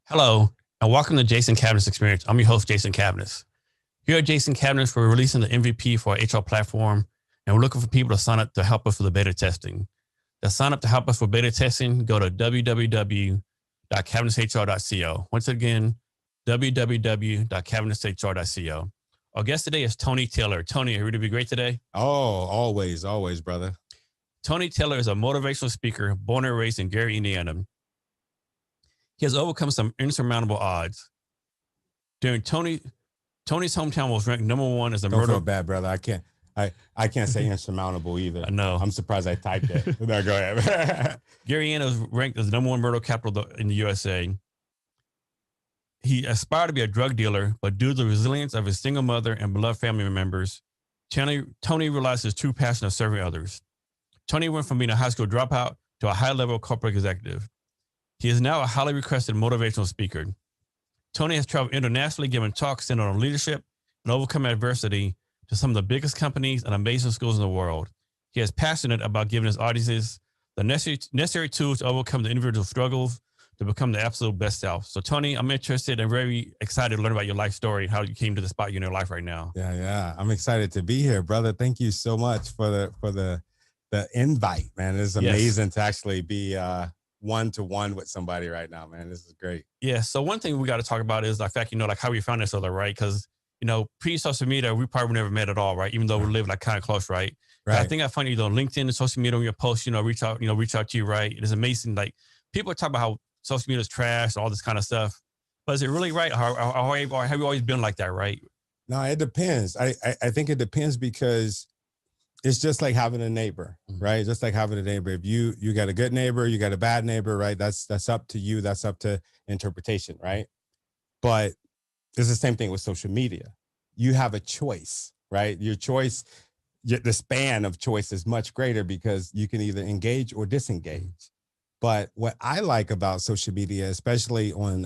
Hello, and welcome to Jason Cavness Experience. I'm your host, Jason Cavness. Here at Jason Cavness, we're releasing the MVP for our HR platform, and we're looking for people to sign up to help us with the beta testing. To sign up to help us with beta testing, go to www.cavnesshr.co. Once again, www.cavnesshr.co. Our guest today is Tony Taylor. Tony, are you ready to be great today? Oh, always, brother. Tony Taylor is a motivational speaker born and raised in Gary, Indiana. He has overcome some insurmountable odds. During Tony's hometown was ranked number one as a Don't murder. feel bad, brother. I can't say insurmountable either. I know. I'm surprised I typed it. No, go ahead. Gary, Indiana was ranked as the number one murder capital in the USA. He aspired to be a drug dealer, but due to the resilience of his single mother and beloved family members, Tony realized his true passion of serving others. Tony went from being a high school dropout to a high-level corporate executive. He is now a highly requested motivational speaker. Tony has traveled internationally, giving talks centered on leadership and overcoming adversity to some of the biggest companies and amazing schools in the world. He is passionate about giving his audiences the necessary tools to overcome the individual struggles to become the absolute best self. So, Tony, I'm interested and very excited to learn about your life story, how you came to the spot you're in your life right now. Yeah. I'm excited to be here, brother. Thank you so much for the invite, man. It's amazing to actually be one-to-one with somebody right now, man. This is great. Yeah. So one thing we got to talk about is the fact, like how we found each other, right? Because, pre-social media, we probably never met at all, right? Even though we live like kind of close, right? Right. I think I find LinkedIn and social media on your posts, reach out to you, right? It is amazing. Like people talk about how social media is trash, all this kind of stuff. But is it really right? Or have you always been like that, right? No, it depends. I think it depends because it's just like having a neighbor, right? Just like having a neighbor. If you got a good neighbor, you got a bad neighbor, right? That's up to you. That's up to interpretation, right? But it's the same thing with social media. You have a choice, right? Your choice, the span of choice is much greater because you can either engage or disengage. But what I like about social media, especially on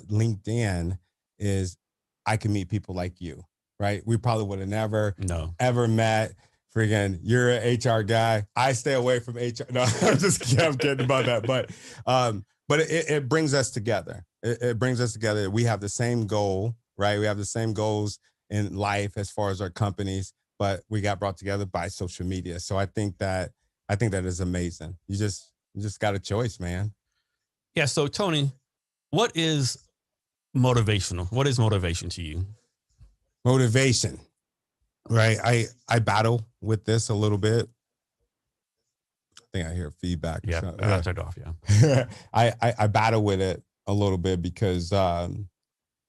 LinkedIn, is I can meet people like you, right? We probably would have never ever met. Freaking, you're an HR guy. I stay away from HR. No, I'm kidding about that. But it brings us together. It brings us together. We have the same goal, right? We have the same goals in life as far as our companies, but we got brought together by social media. So I think that is amazing. You just got a choice, man. Yeah. So Tony, what is motivational? What is motivation to you? Motivation. Right. I battle with this a little bit. I think I hear feedback. Yeah, so, I turned off. Yeah. I battle with it a little bit because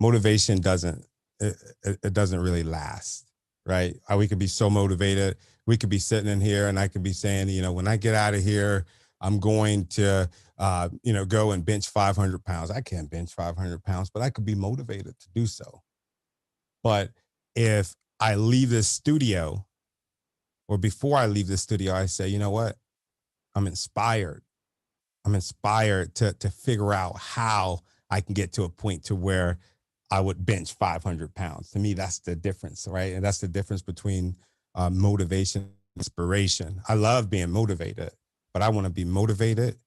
motivation doesn't really last. Right. We could be so motivated. We could be sitting in here and I could be saying, when I get out of here, I'm going to, go and bench 500 pounds. I can't bench 500 pounds, but I could be motivated to do so. But if I leave this studio, or before I leave the studio, I say, you know what? I'm inspired. I'm inspired to figure out how I can get to a point to where I would bench 500 pounds. To me, that's the difference, right? And that's the difference between motivation and inspiration. I love being motivated, but I want to be motivated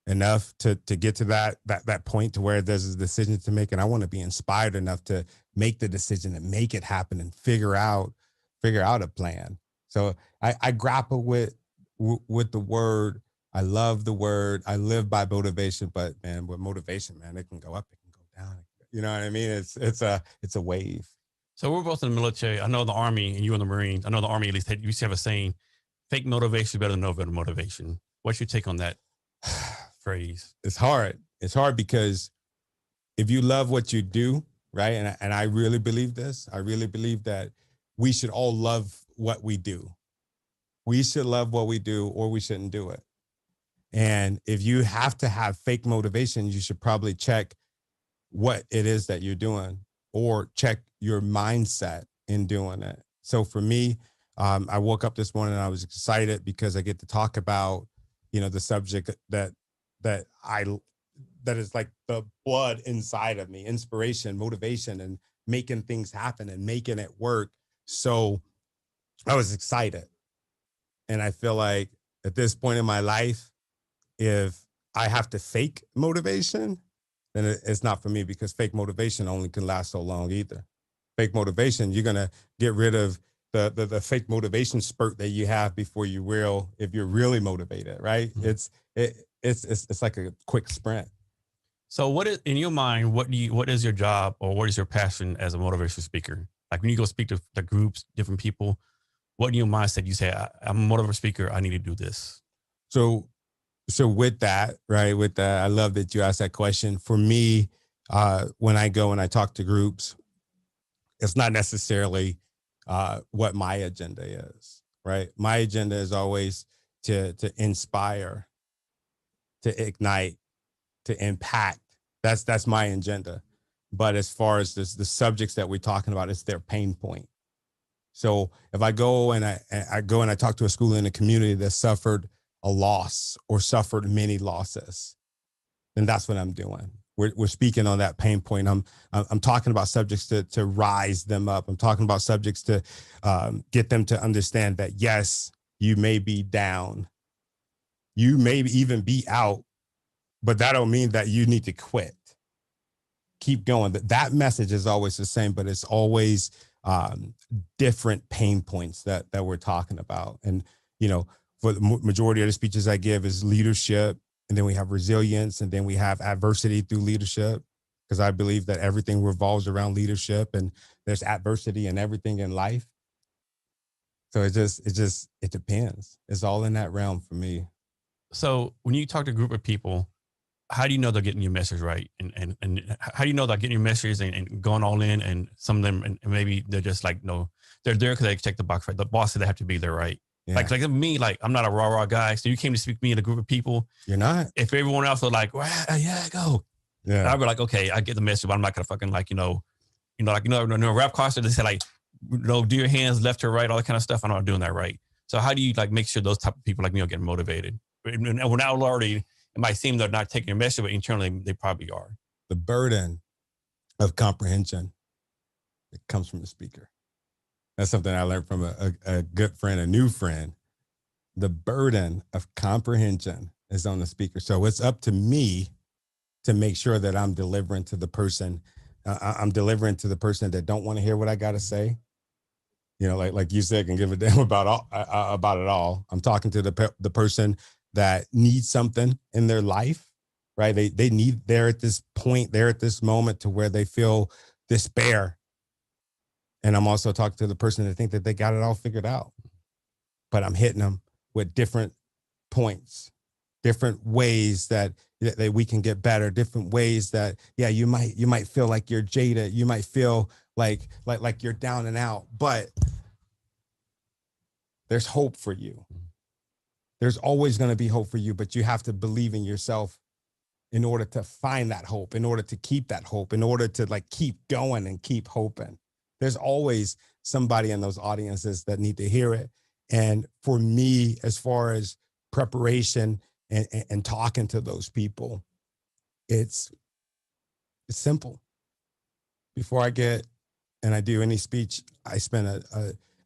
enough to get to that point to where there's a decision to make. And I want to be inspired enough to make the decision and make it happen and figure out a plan. So I grapple with the word. I love the word. I live by motivation, but man, with motivation, man, it can go up, it can go down. You know what I mean? It's a wave. So we're both in the military. I know the Army and you in the Marines. I know the Army at least used to have a saying, fake motivation is better than no motivation. What's your take on that phrase? It's hard. It's hard because if you love what you do, right? And I really believe this. I really believe that we should all love what we do. We should love what we do or we shouldn't do it. And if you have to have fake motivation, you should probably check what it is that you're doing or check your mindset in doing it. So for me, I woke up this morning and I was excited because I get to talk about, the subject that is like the blood inside of me, inspiration, motivation, and making things happen and making it work. So I was excited. And I feel like at this point in my life, if I have to fake motivation, then it's not for me, because fake motivation only can last so long either. Fake motivation, you're gonna get rid of the fake motivation spurt that you have before you will, if you're really motivated, right? It's like a quick sprint. So what is, in your mind, what is your job or what is your passion as a motivational speaker? Like when you go speak to the groups, different people, what in your mindset you say, I'm a motivational speaker, I need to do this? So with that, right? With that, I love that you asked that question. For me, when I go and I talk to groups, it's not necessarily what my agenda is, right? My agenda is always to inspire, to ignite, to impact. That's my agenda. But as far as the subjects that we're talking about, it's their pain point. So if I go and I talk to a school in a community that suffered a loss or suffered many losses, then that's what I'm doing. We're speaking on that pain point. I'm talking about subjects to rise them up. I'm talking about subjects to get them to understand that, yes, you may be down, you may even be out, but that don't mean that you need to quit. Keep going. That message is always the same, but it's always different pain points that we're talking about. And, for the majority of the speeches I give is leadership, and then we have resilience, and then we have adversity through leadership, because I believe that everything revolves around leadership, and there's adversity in everything in life. So it depends. It's all in that realm for me. So when you talk to a group of people, how do you know they're getting your message right? And how do you know they're getting your message and going all in? And some of them, and maybe they're just like, no, they're there because they check the box, right? The boss said they have to be there, right? Yeah. Like me, like I'm not a rah guy. So you came to speak to me in a group of people. You're not. If everyone else was like, well, yeah, go. Yeah. I'd be like, okay, I get the message, but I'm not gonna fucking like, in a rap concert, they say like, do your hands left to right, all that kind of stuff. I'm not doing that right. So how do you like make sure those type of people like me are getting motivated? And we're now already, it might seem they're not taking your message, but internally they probably are. The burden of comprehension, it comes from the speaker. That's something I learned from a good friend, a new friend. The burden of comprehension is on the speaker. So it's up to me to make sure that I'm delivering to the person. I'm delivering to the person that don't want to hear what I got to say. Like you said, can give a damn about it all. I'm talking to the person that needs something in their life, right? They need, they're at this point, they're at this moment to where they feel despair. And I'm also talking to the person that think that they got it all figured out, but I'm hitting them with different points, different ways that we can get better, different ways that, yeah, you might feel like you're jaded. You might feel like you're down and out, but there's hope for you. There's always going to be hope for you, but you have to believe in yourself in order to find that hope, in order to keep that hope, in order to like keep going and keep hoping. There's always somebody in those audiences that need to hear it. And for me, as far as preparation and talking to those people, it's simple. Before I get and I do any speech, I spend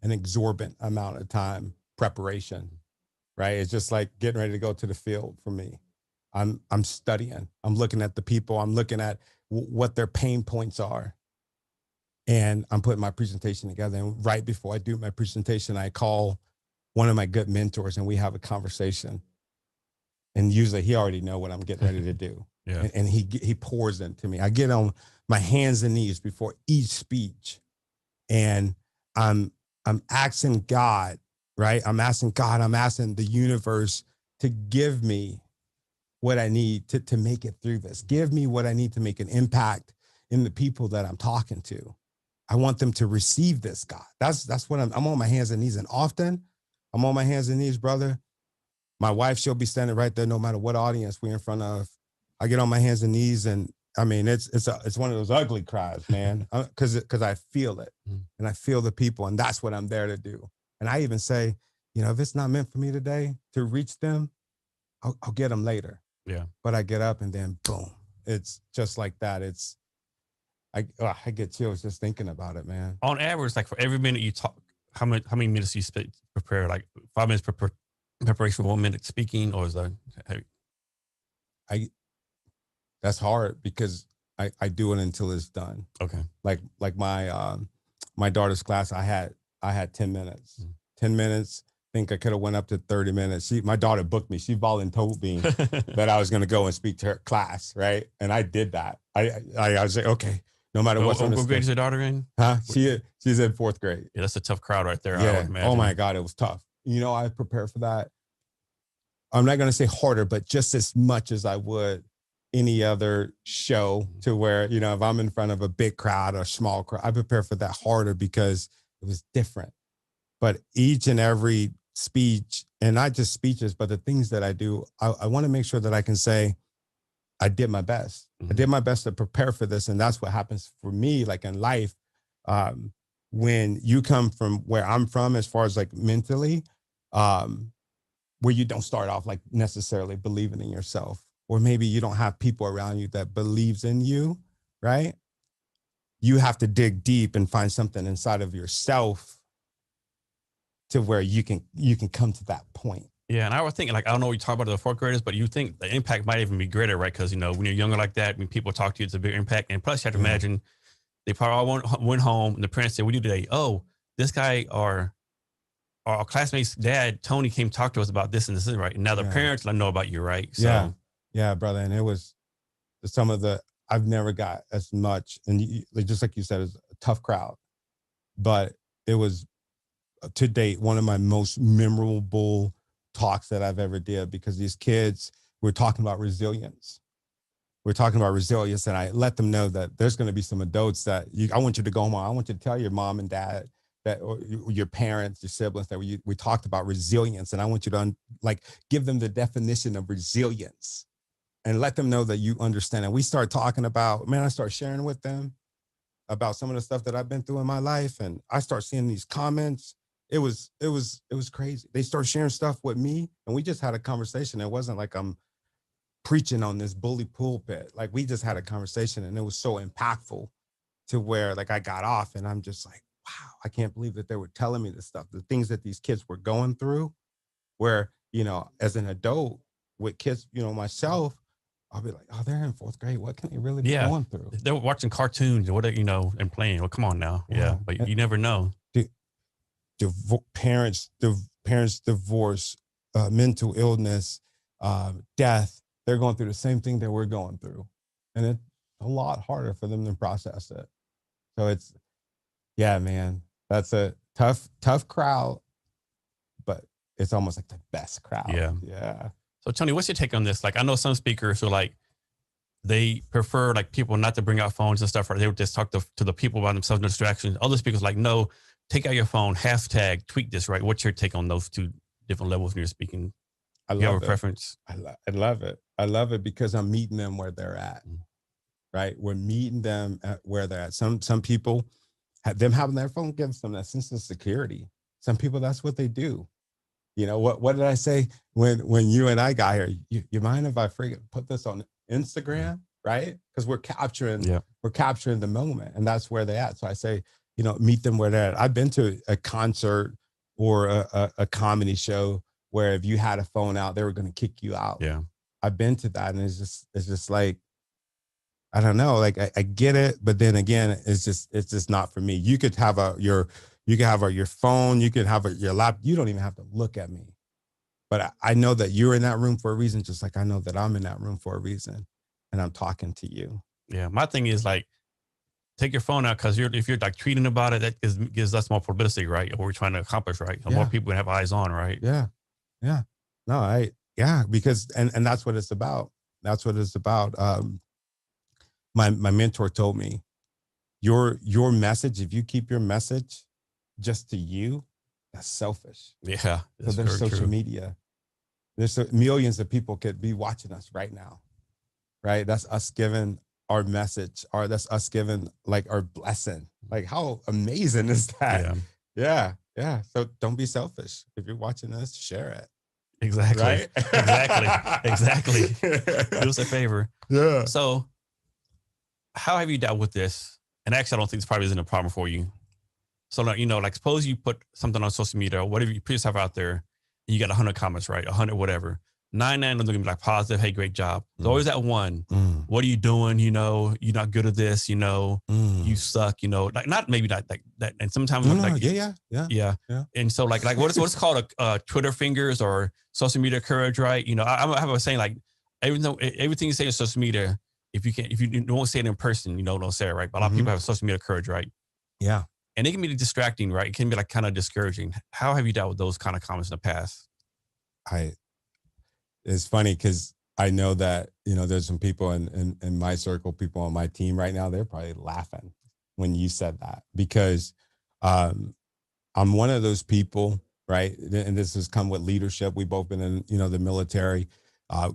an exorbitant amount of time preparation, right? It's just like getting ready to go to the field for me. I'm studying. I'm looking at the people. I'm looking at what their pain points are. And I'm putting my presentation together. And right before I do my presentation, I call one of my good mentors and we have a conversation. And usually he already know what I'm getting ready to do. Yeah. And he pours into me. I get on my hands and knees before each speech. And I'm asking God, right? I'm asking the universe to give me what I need to make it through this. Give me what I need to make an impact in the people that I'm talking to. I want them to receive this, God. That's what I'm on my hands and knees. And often I'm on my hands and knees, brother. My wife, she'll be standing right there no matter what audience we're in front of. I get on my hands and knees, and I mean, it's one of those ugly cries, man, because I feel it and I feel the people, and that's what I'm there to do. And I even say, if it's not meant for me today to reach them, I'll get them later. Yeah. But I get up and then boom, it's just like that. I get chills just thinking about it, man. On average, like for every minute you talk, how many minutes do you prepare? Like 5 minutes preparation for 1 minute speaking, or is that heavy? That's hard because I do it until it's done. Okay. Like my daughter's class, I had 10 minutes. 10 minutes. I think I could have went up to 30 minutes. My daughter booked me. She volunteered me that I was going to go and speak to her class, right? And I did that. I was like, okay, no matter what's on the What grade is your daughter in? Huh? She's in 4th grade. Yeah, that's a tough crowd right there. Yeah. I would imagine. Oh my God, it was tough. You know, I prepared for that. I'm not going to say harder, but just as much as I would any other show, to where, you know, if I'm in front of a big crowd or small crowd, I prepare for that harder because it was different. But each and every speech, and not just speeches, but the things that I do, I want to make sure that I can say, I did my best. I did my best to prepare for this. And that's what happens for me, like in life. When you come from where I'm from, as far as like mentally, where you don't start off like necessarily believing in yourself, or maybe you don't have people around you that believes in you, right? You have to dig deep and find something inside of yourself to where you can come to that point. Yeah, and I was thinking, like, I don't know what you talk about the 4th graders, but you think the impact might even be greater, right? Because, you know, when you're younger like that, when people talk to you, it's a big impact. And plus, you have to imagine they probably all went home and the parents said, "What do you do today?" "Oh, this guy or our classmate's dad, Tony, came talk to us about this and this, right?" And now the parents let know about you, right? So, yeah, brother. And it was some of the, I've never got as much. And just like you said, it's a tough crowd, but it was to date one of my most memorable talks that I've ever did, because these kids were talking about resilience. We're talking about resilience, and I let them know that there's going to be some adults that I want you to go home. I want you to tell your mom and dad that, or your parents, your siblings, that we talked about resilience, and I want you to give them the definition of resilience and let them know that you understand. And we start talking about, man, I start sharing with them about some of the stuff that I've been through in my life, and I start seeing these comments. It was crazy. They start sharing stuff with me, and we just had a conversation. It wasn't like I'm preaching on this bully pulpit. Like, we just had a conversation, and it was so impactful to where, like, I got off and I'm just like, wow, I can't believe that they were telling me this stuff, the things that these kids were going through, where, you know, as an adult with kids, you know, myself, I'll be like, oh, they're in 4th grade. What can they really be going through? They're watching cartoons or whatever, you know, and playing. Well, come on now. Yeah. But you never know. Parents divorce, mental illness, death. They're going through the same thing that we're going through. And it's a lot harder for them to process it. So it's, yeah, man, that's a tough crowd, but it's almost like the best crowd. Yeah. So Tony, what's your take on this? Like, I know some speakers who, like, they prefer, like, people not to bring out phones and stuff, or they would just talk to the people by themselves, no distractions. Other speakers like, no, take out your phone, hashtag, tweet this, right? What's your take on those two different levels when you're speaking? You have a preference? I love it. I love it because I'm meeting them where they're at, right? We're meeting them at where they're at. Some people, them having their phone gives them that sense of security. Some people, that's what they do. You know, what did I say when you and I got here? You mind if I put this on Instagram, right? Because we're capturing the moment, and that's where they're at. So I say, you know, meet them where they're at. I've been to a concert or a comedy show where if you had a phone out, they were going to kick you out. Yeah, I've been to that, and it's just like, I don't know, like I get it, but then again, it's just not for me. You could have your phone, you could have your laptop. You don't even have to look at me, but I know that you're in that room for a reason, just like I know that I'm in that room for a reason, and I'm talking to you. Yeah, my thing is, like, take your phone out, because if you're like tweeting about it, that gives us more publicity, right? What we're trying to accomplish, right? So more people have eyes on, right? Yeah. No, because and that's what it's about. That's what it's about. My mentor told me, your message, if you keep your message just to you, that's selfish. Yeah. So there's social media. There's millions of people could be watching us right now, right? That's us giving our message, or that's us giving like our blessing. Like, how amazing is that? Yeah. So don't be selfish. If you're watching us, share it. Exactly. Right? Exactly. Do us a favor. Yeah. So how have you dealt with this? And actually, I don't think this probably isn't a problem for you. So, like, you know, like, suppose you put something on social media or whatever, you put yourself out there and you got 100 comments, right? 100 whatever. 99 of them are gonna be like positive, hey, great job. There's always that one. Mm. What are you doing? You know, you're not good at this, you know, you Mm. suck, you know, like not maybe not like that. And sometimes No, like yeah. yeah. And so like what's called a Twitter fingers or social media courage, right? You know, I have a saying like everything you say on social media, if you don't say it in person, you know, don't say it, right? But a lot of people have social media courage, right? Yeah. And it can be distracting, right? It can be like kind of discouraging. How have you dealt with those kind of comments in the past? It's funny because I know that, you know, there's some people in my circle, people on my team right now, they're probably laughing when you said that because um, I'm one of those people, right? And this has come with leadership. We've both been in, you know, the military. Uh,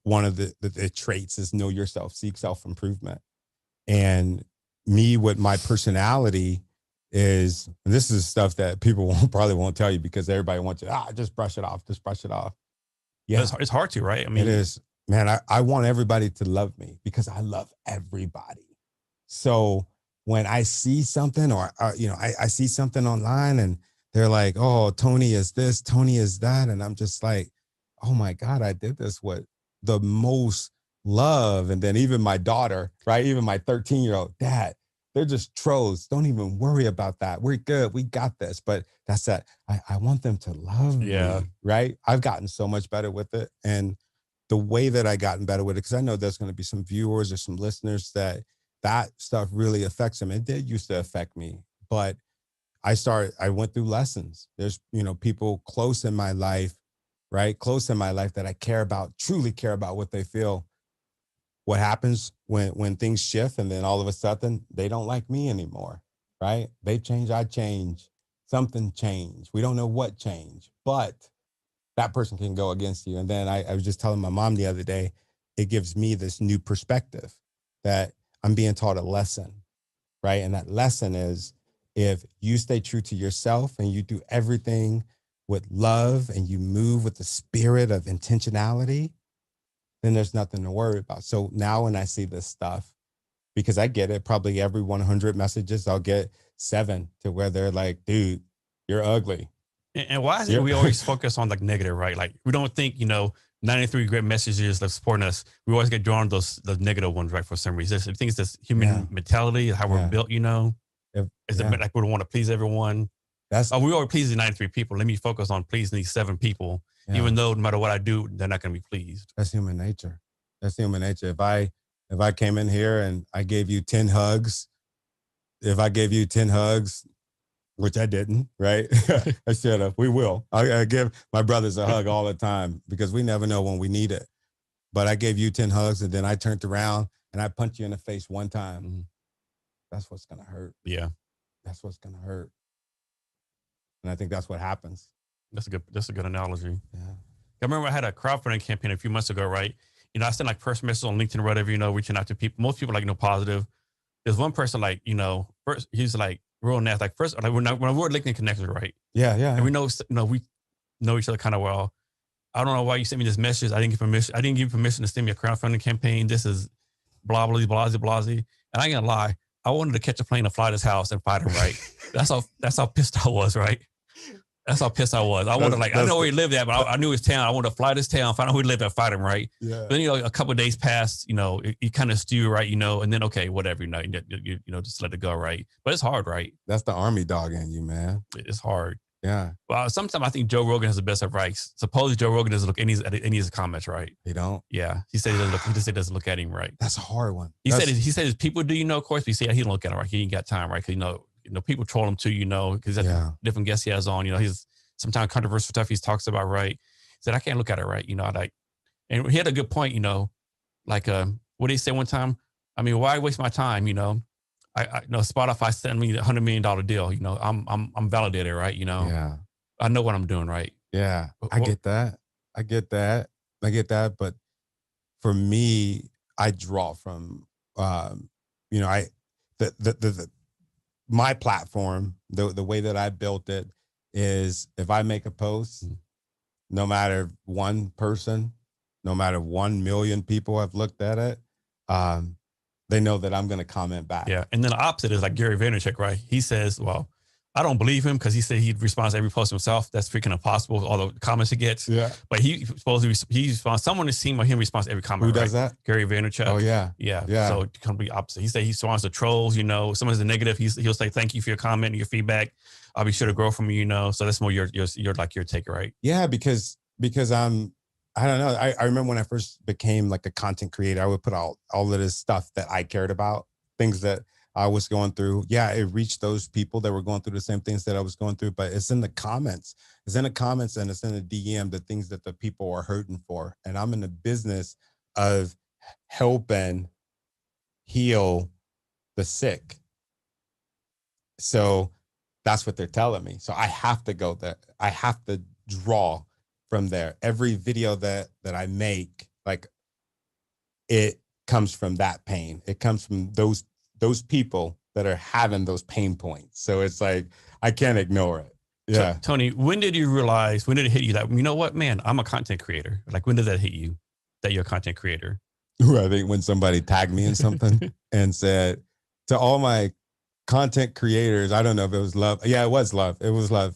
One of the traits is know yourself, seek self-improvement. And me with my personality is, and this is stuff that people probably won't tell you because everybody wants you, just brush it off, just brush it off. Yeah, It's hard to, right? I mean, it is. Man, I want everybody to love me because I love everybody. So when I see something or, you know, I see something online and they're like, oh, Tony is this, Tony is that. And I'm just like, oh my God, I did this with the most love. And then even my daughter, right? Even my 13-year-old dad, they're just trolls. Don't even worry about that. We're good. We got this. But that's that. I want them to love Yeah. me, right? I've gotten so much better with it. And the way that I gotten better with it, because I know there's going to be some viewers or some listeners that stuff really affects them. It did used to affect me, but I went through lessons. There's, you know, people close in my life, right? Close in my life that I care about, truly care about what they feel. What happens when things shift and then all of a sudden they don't like me anymore, right? They change, I change, something changed. We don't know what changed, but that person can go against you. And then I was just telling my mom the other day, it gives me this new perspective that I'm being taught a lesson, right? And that lesson is if you stay true to yourself and you do everything with love and you move with the spirit of intentionality, then there's nothing to worry about. So now when I see this stuff, because I get it, probably every 100 messages, I'll get 7 to where they're like, dude, you're ugly. And why is it we always focus on like negative, right? Like we don't think, you know, 93 great messages that support us. We always get drawn to those negative ones, right? For some reason. I think it's this human mentality, how we're built, you know. It's like we don't want to please everyone. We always please the 93 people. Let me focus on pleasing these 7 people, even though no matter what I do, they're not going to be pleased. That's human nature. That's human nature. If I came in here and I gave you 10 hugs, which I didn't, right? I should have. We will. I give my brothers a hug all the time because we never know when we need it. But I gave you 10 hugs and then I turned around and I punched you in the face one time. Mm-hmm. That's what's going to hurt. Yeah. That's what's going to hurt. And I think that's what happens. That's a good analogy. Yeah. I remember I had a crowdfunding campaign a few months ago, right? You know, I sent like personal messages on LinkedIn or whatever, you know, reaching out to people. Most people like, you know, positive. There's one person like, you know, first he's like real nasty. Like first, like when we're LinkedIn connected, right? Yeah. And we know each other kind of well. I don't know why you sent me this message. I didn't give permission to send me a crowdfunding campaign. This is blah, blah, blah, blah, blah. And I ain't gonna lie. I wanted to catch a plane to fly to his house and fight him, right? That's how pissed I was, right? That's how pissed I was. I wanted I know where he lived at, but I knew his town. I wanted to fly to his town, find out who he lived at, fight him, right? Yeah. But then, you know, a couple of days passed, you know, you kind of stew, right? You know, and then, okay, whatever, you know, just let it go, right? But it's hard, right? That's the army dog in you, man. It's hard. Yeah. Well, sometimes I think Joe Rogan has the best advice. Suppose Joe Rogan doesn't look any of his comments, right? He don't. Yeah, he said he doesn't look. He just said doesn't look at him, right? That's a hard one. He said his people do, you know, of course. He said he don't look at him, right? He ain't got time, right? Because you know, people troll him too, you know, because different guests he has on. You know, he's sometimes controversial stuff he talks about, right? He said I can't look at it, right? You know, and he had a good point, you know, like what did he say one time? I mean, why waste my time? You know, I you know, Spotify sent me a $100 million deal. You know, I'm validated, right? You know. Yeah. I know what I'm doing, right? Yeah, I get that. But for me, I draw from, you know, my platform, the way that I built it is if I make a post, no matter one person, no matter 1 million people have looked at it, they know that I'm going to comment back. Yeah. And then the opposite is like Gary Vaynerchuk, right? He says, well, I don't believe him because he said he responds to every post himself. That's freaking impossible. All the comments he gets. Yeah. But he supposedly he responds. Someone has seen him responds to every comment. Who does that? Gary Vaynerchuk. Oh yeah. Yeah. Yeah. So complete opposite. He said he responds to trolls. You know, someone's a negative. He'll say thank you for your comment and your feedback. I'll be sure to grow from you. You know. So that's more your like your take, right? Yeah, because I don't know. I remember when I first became like a content creator, I would put all of this stuff that I cared about, things that I was going through. Yeah, it reached those people that were going through the same things that I was going through, but it's in the comments. It's in the comments and it's in the DM, the things that the people are hurting for. And I'm in the business of helping heal the sick. So that's what they're telling me. So I have to go there. I have to draw from there. Every video that I make, like, it comes from that pain. It comes from those people that are having those pain points. So it's like, I can't ignore it. Yeah. So, Tony, when did it hit you that, you know what, man, I'm a content creator? Like, when did that hit you that you're a content creator? I think when somebody tagged me in something and said to all my content creators, I don't know if it was love. Yeah, it was love. It was love.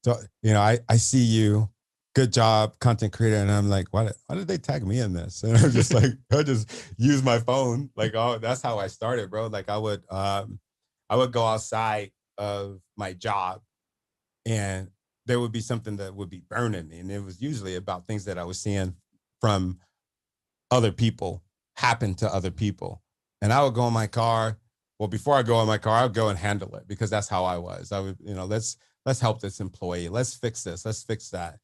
So, I see you. Good job, content creator. And I'm like, why did they tag me in this? And I'm just like, I just use my phone. Like, oh, that's how I started, bro. Like I would go outside of my job and there would be something that would be burning me. And it was usually about things that I was seeing from other people happen to other people. And I would go in my car. Well, before I go in my car, I would go and handle it because that's how I was. I would, let's help this employee. Let's fix this. Let's fix that.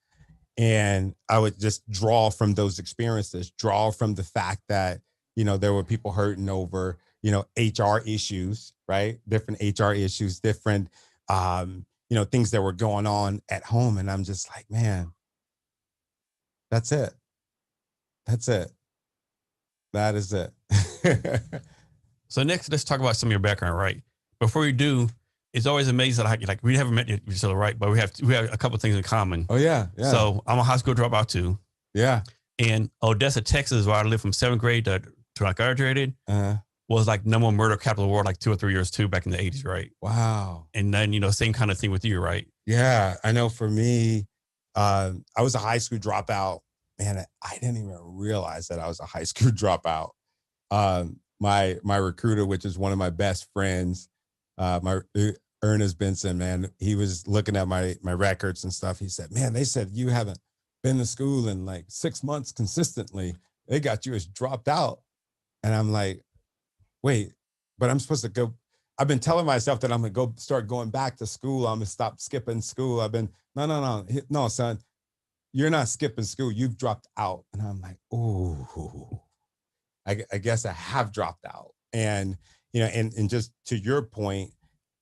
And I would just draw from those experiences, draw from the fact that, there were people hurting over, HR issues, right? Different HR issues, different, things that were going on at home. And I'm just like, man, that's it. That's it. That is it. So next, let's talk about some of your background, right? Before you do, it's always amazing. Like we haven't met each other, right? But we have a couple of things in common. Oh yeah, yeah. So I'm a high school dropout too. Yeah. And Odessa, Texas, where I lived from 7th grade to I graduated, was like number one murder capital of the world, like 2 or 3 years too, back in the 80s, right? Wow. And then same kind of thing with you, right? Yeah, I know. For me, I was a high school dropout. Man, I didn't even realize that I was a high school dropout. My recruiter, which is one of my best friends, Ernest Benson, man, he was looking at my records and stuff. He said, man, they said you haven't been to school in like 6 months consistently. They got you as dropped out. And I'm like, wait, but I'm supposed to go. I've been telling myself that I'm going to start going back to school. I'm going to stop skipping school. No, son, you're not skipping school. You've dropped out. And I'm like, oh, I guess I have dropped out. And, and just to your point,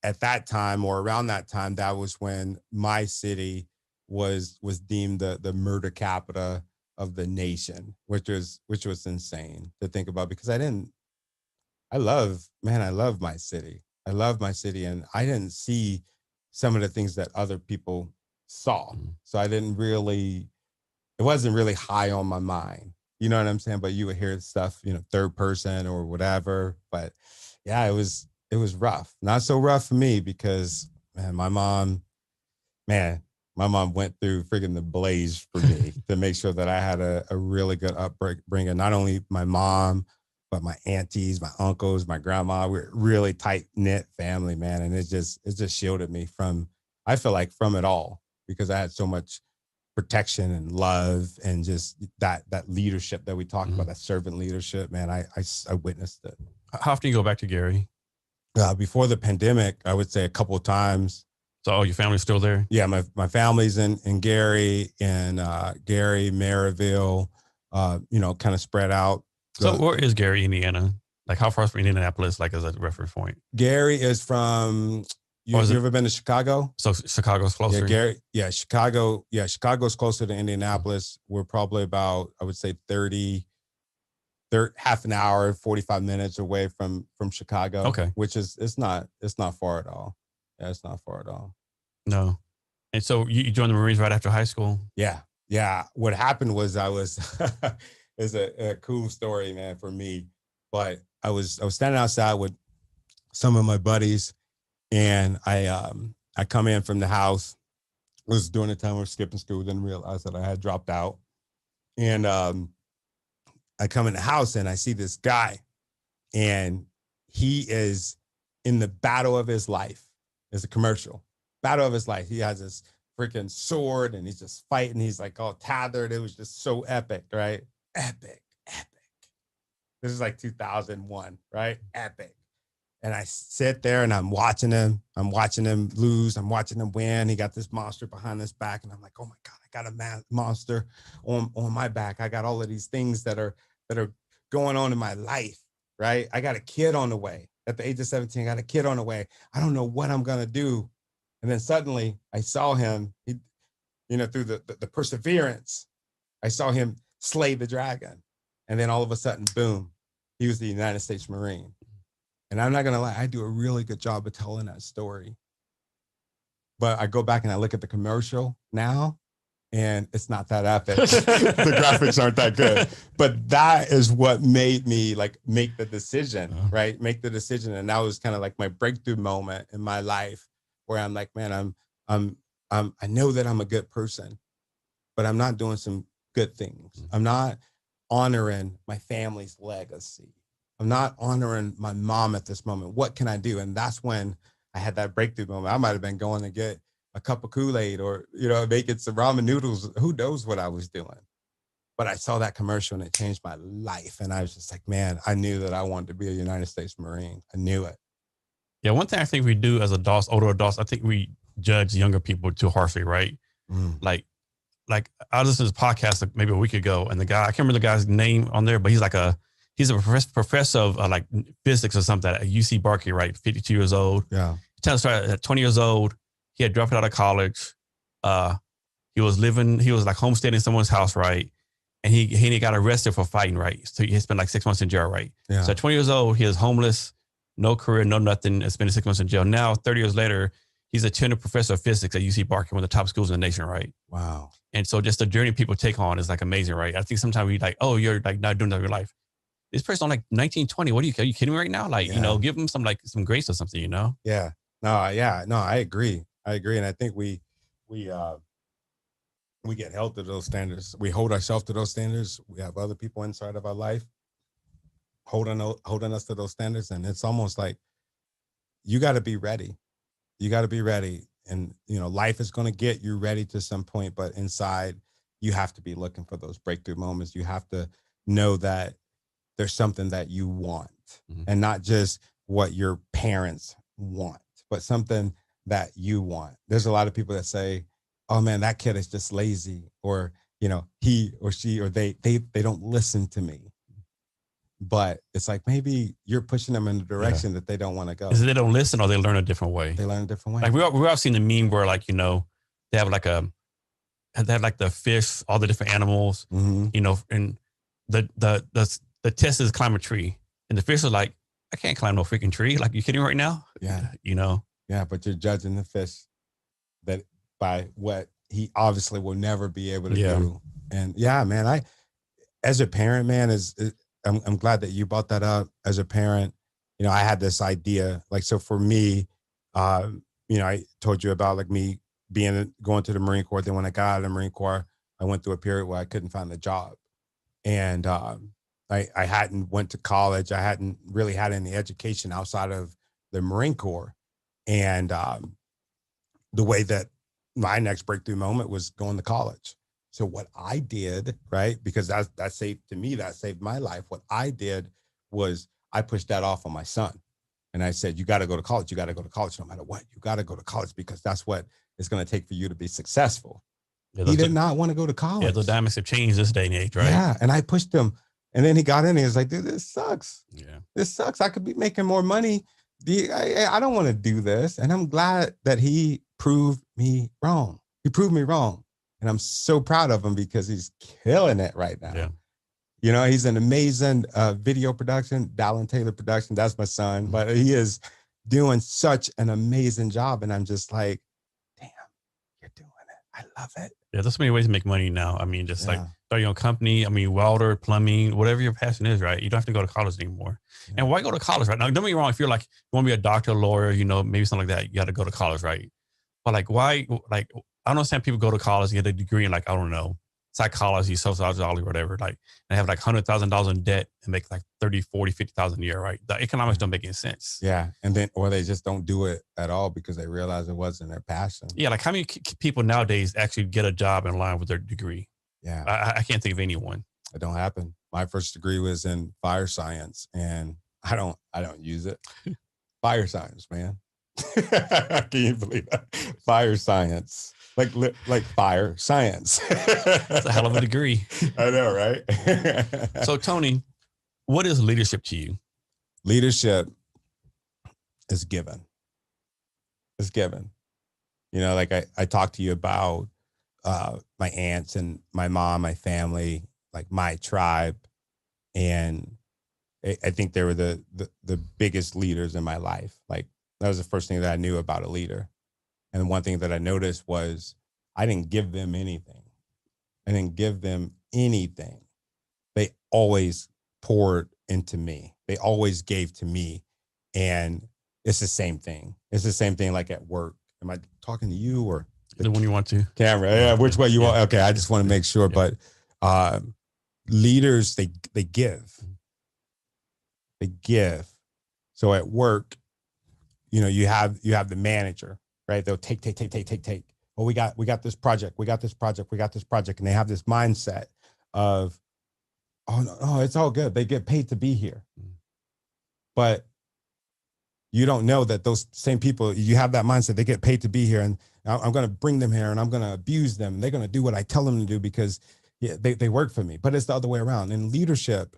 at that time or around that time, that was when my city was deemed the murder capital of the nation, which was insane to think about because I love my city. I love my city. And I didn't see some of the things that other people saw. So it wasn't really high on my mind. You know what I'm saying? But you would hear stuff, third person or whatever. But yeah, it was rough. Not so rough for me because, man, my mom went through friggin' the blaze for me to make sure that I had a really good upbringing. Not only my mom, but my aunties, my uncles, my grandma. We're a really tight knit family, man. And it just shielded me from it all because I had so much protection and love and just that leadership that we talked about, that servant leadership, man. I witnessed it. How often do you go back to Gary? Before the pandemic, I would say a couple of times. So your family's still there? Yeah, my family's in Gary and Gary, Maryville, kind of spread out. So where is Gary, Indiana? Like how far from Indianapolis, like as a reference point? Gary is from, you ever been to Chicago? So Chicago's closer? Chicago's closer to Indianapolis. We're probably about, I would say 30, half an hour, 45 minutes away from Chicago. Okay. Which is, it's not far at all. Yeah, it's not far at all. No. And so you joined the Marines right after high school? Yeah. Yeah. What happened was it's a cool story, man, for me. But I was standing outside with some of my buddies and I I come in from the house. It was during the time we were skipping school. Didn't realize that I had dropped out. And I come in the house and I see this guy, and he is in the battle of his life. It's a commercial. Battle of his life. He has this freaking sword and he's just fighting. He's like all tethered. It was just so epic, right? Epic. This is like 2001, right? Epic. And I sit there and I'm watching him. I'm watching him lose. I'm watching him win. He got this monster behind his back. And I'm like, oh my God, I got a monster on my back. I got all of these things that are going on in my life, right? I got a kid on the way. At the age of 17, I got a kid on the way. I don't know what I'm going to do. And then suddenly I saw him, through the perseverance, I saw him slay the dragon. And then all of a sudden, boom, he was the United States Marine. And I'm not going to lie, I do a really good job of telling that story. But I go back and I look at the commercial now, and it's not that epic. The graphics aren't that good. But that is what made me make the decision, right? Make the decision. And that was kind of like my breakthrough moment in my life where I'm like, man, I know that I'm a good person, but I'm not doing some good things. I'm not honoring my family's legacy. I'm not honoring my mom at this moment. What can I do? And that's when I had that breakthrough moment. I might have been going to get a cup of Kool-Aid or, making some ramen noodles. Who knows what I was doing? But I saw that commercial and it changed my life. And I was just like, man, I knew that I wanted to be a United States Marine. I knew it. Yeah, one thing I think we do as adults, older adults, I think we judge younger people too harshly, right? Like I listened to this podcast maybe a week ago, and the guy, I can't remember the guy's name on there, but he's a professor of physics or something at UC Berkeley, right? 52 years old. Yeah. He tells us at 20 years old, he had dropped out of college. He was like homesteading in someone's house, right? And he got arrested for fighting, right? So he spent like 6 months in jail, right? Yeah. So at 20 years old, he is homeless, no career, no nothing, and spending 6 months in jail. Now, 30 years later, he's a tenured professor of physics at UC Berkeley, one of the top schools in the nation, right? Wow. And so just the journey people take on is like amazing, right? I think sometimes we like, oh, you're like not doing that in your life. This person on like 1920, are you kidding me right now? Like, give them some grace or something, Yeah. No, I agree. And I think we get held to those standards. We hold ourselves to those standards. We have other people inside of our life holding us to those standards. And it's almost like you got to be ready. You got to be ready. And, life is going to get you ready to some point, but inside you have to be looking for those breakthrough moments. You have to know that there's something that you want, and not just what your parents want, but something that you want. There's a lot of people that say, oh man, that kid is just lazy, or, he or she, or they don't listen to me. But it's like, maybe you're pushing them in the direction that they don't want to go. Is it they don't listen, or they learn a different way? They learn a different way. Like we all seen the meme where they have they have the fish, all the different animals, and the test is climb a tree. And the fish are like, I can't climb no freaking tree. Like, you kidding me right now? Yeah. Yeah, but you're judging the fish that by what he obviously will never be able to do. And yeah, man, as a parent, man, I'm glad that you brought that up. As a parent, I had this idea, so for me, I told you about me going to the Marine Corps. Then when I got out of the Marine Corps, I went through a period where I couldn't find a job. And I hadn't went to college. I hadn't really had any education outside of the Marine Corps. And the way that my next breakthrough moment was going to college. So what I did, right, because that saved my life. What I did was I pushed that off on my son. And I said, you got to go to college. You got to go to college no matter what. You got to go to college because that's what it's going to take for you to be successful. Yeah, he did not want to go to college. Yeah, the dynamics have changed this day and age, right? Yeah, and I pushed him. And then he got in and he was like, dude, this sucks. Yeah. This sucks. I could be making more money. I don't want to do this. And I'm glad that he proved me wrong. He proved me wrong. And I'm so proud of him because he's killing it right now. Yeah. He's an amazing video production, Dallin Taylor production. That's my son. But he is doing such an amazing job. And I'm just like, damn, you're doing it. I love it. Yeah, there's so many ways to make money now. I mean, just start your own company. I mean, welder, plumbing, whatever your passion is, right? You don't have to go to college anymore. Yeah. And why go to college, right? Now, don't get me wrong. If you're you want to be a doctor, lawyer, maybe something like that, you got to go to college, right? But like, why? Like, I don't understand people go to college, get a degree in like, I don't know, psychology, sociology, whatever. Like, and have like $100,000 in debt and make like 30, 40, 50,000 a year, right? The economics don't make any sense. Yeah. And then, or they just don't do it at all because they realize it wasn't their passion. Yeah. Like, how many people nowadays actually get a job in line with their degree? Yeah. I can't think of anyone. It don't happen. My first degree was in fire science, and I don't use it. Fire science, man. Can you believe that? Fire science. Like fire science. It's a hell of a degree. I know, right? So, Tony, what is leadership to you? Leadership is given. It's given. You know, like I talked to you about my aunts and my mom, my family, like my tribe. And I think they were the biggest leaders in my life. Like that was the first thing that I knew about a leader. And one thing that I noticed was I didn't give them anything. I didn't give them anything. They always poured into me. They always gave to me. And it's the same thing. It's the same thing like at work. Am I talking to you or the one you want to? Camera. Yeah, which way you want? Okay, I just want to make sure. Yeah. But leaders, they give. They give. So at work, you know, you have the manager, right? They'll take. Well, we got this project. We got this project. And they have this mindset of, oh no, it's all good. They get paid to be here. But you don't know that those same people, you have that mindset, they get paid to be here, and I'm going to bring them here and I'm going to abuse them. And they're going to do what I tell them to do because they work for me. But it's the other way around. In leadership,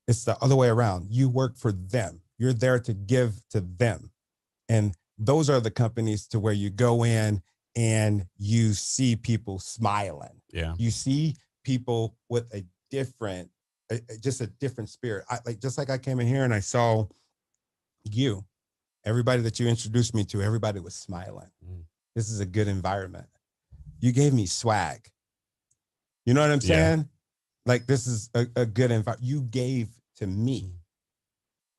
it's the other way around. You work for them. You're there to give to them. And those are the companies to where you go in and you see people smiling. Yeah. You see people with a different, just a different spirit. Just like I came in here and I saw you, everybody that you introduced me to, everybody was smiling. This is a good environment. You gave me swag. You know what I'm saying? Like this is a good environment. You gave to me.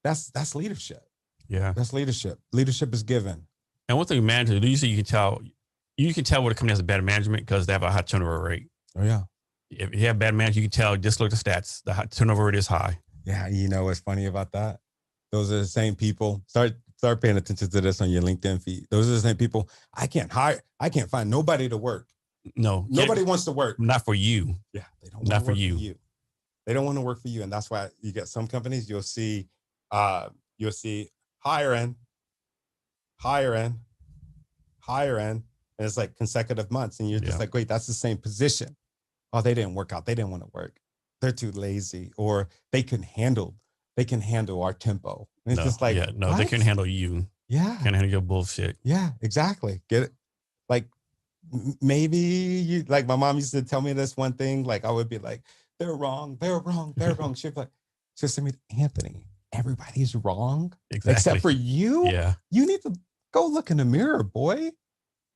That's leadership. Yeah. That's leadership. Leadership is given. And one thing managers do, usually you can tell what a company has a bad management because they have a high turnover rate. Oh yeah. If you have bad management, you can tell, just look at the stats. The turnover rate is high. Yeah. You know what's funny about that? Those are the same people. Start paying attention to this on your LinkedIn feed. Those are the same people. I can't find nobody to work. No. Nobody wants to work. Not for you. Yeah. They don't want Not to for work you. for you. They don't want to work for you. And that's why you get some companies, you'll see hiring. And it's like consecutive months. And you're just like, wait, that's the same position. Oh, they didn't work out. They didn't want to work. They're too lazy, or they can handle our tempo. And it's just like, what? They can handle you. Yeah. Can't handle your bullshit. Yeah, exactly. Get it? Like maybe you, like my mom used to tell me this one thing, like I would be like, they're wrong. She'd be like, just to me, Anthony, everybody's wrong. Exactly. Except for you. Yeah. You need to go look in the mirror, boy.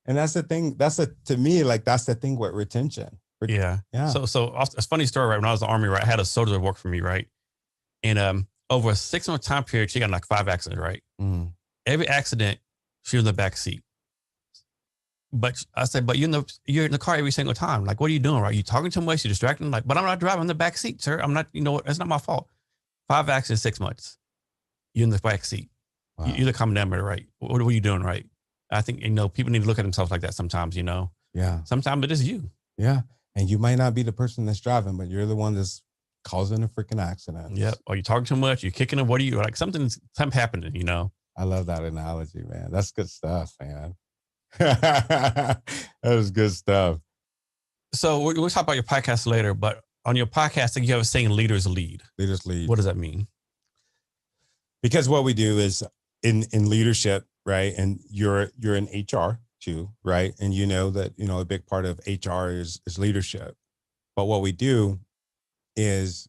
And that's the thing. To me, like that's the thing with retention. Yeah. Yeah. So a funny story, right? When I was in the Army, right, I had a soldier that worked for me, right? And over a 6-month time period, she got in like 5 accidents, right? Every accident, she was in the back seat. But I said, but you're in the car every single time. Like, what are you doing, right? You talking too much? You distracting? Like, but I'm not driving in the back seat, sir. I'm not, it's not my fault. 5 accidents, 6 months. You're in the back seat. Wow. You're the common denominator, right? What are you doing, right? I think, people need to look at themselves like that sometimes, Yeah. Sometimes it is you. Yeah. And you might not be the person that's driving, but you're the one that's causing a freaking accident. Yep. Or you talking too much, you're kicking it. What are you, like something happening, I love that analogy, man. That's good stuff, man. That was good stuff. So we'll talk about your podcast later, but on your podcast, you have a saying, leaders lead. Leaders lead. What does that mean? Because what we do is in leadership, right? And you're in HR too, right? And you know that, a big part of HR is leadership. But what we do is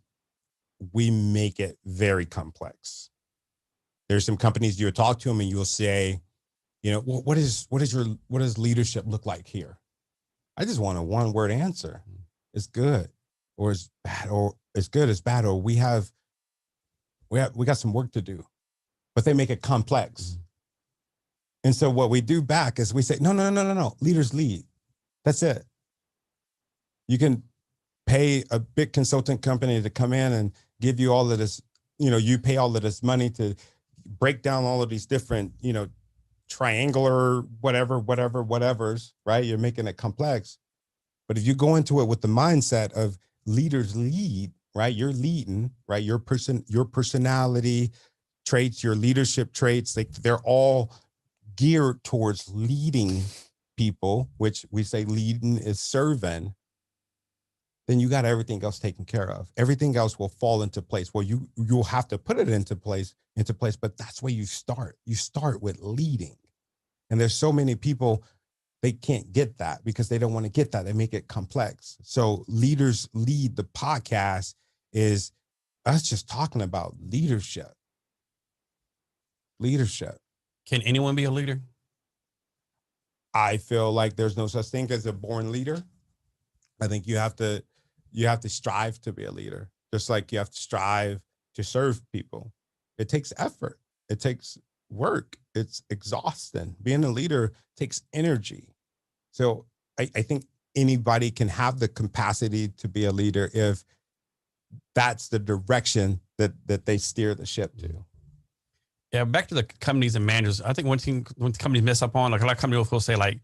we make it very complex. There's some companies you'll talk to them and you'll say, what does leadership look like here? I just want a 1-word answer. It's good, or it's bad, or it's good, it's bad, or we got some work to do. But they make it complex. And so what we do back is we say, no. Leaders lead. That's it. You can pay a big consultant company to come in and give you all of this, you pay all of this money to break down all of these different, triangular, whatever's, right? You're making it complex. But if you go into it with the mindset of leaders lead, right? You're leading, right? Your personality traits, your leadership traits, they're all geared towards leading people, which we say leading is serving. Then you got everything else taken care of. Everything else will fall into place. Well, you'll have to put it into place, but that's where you start. You start with leading. And there's so many people, they can't get that because they don't want to get that. They make it complex. So Leaders Lead, the podcast, is us just talking about leadership. Leadership. Can anyone be a leader? I feel like there's no such thing as a born leader. I think you have to strive to be a leader, just like you have to strive to serve people. It takes effort. It takes work. It's exhausting. Being a leader takes energy. So I think anybody can have the capacity to be a leader if that's the direction that they steer the ship to. Yeah, back to the companies and managers. I think one thing when companies mess up on, like a lot of companies will say, like,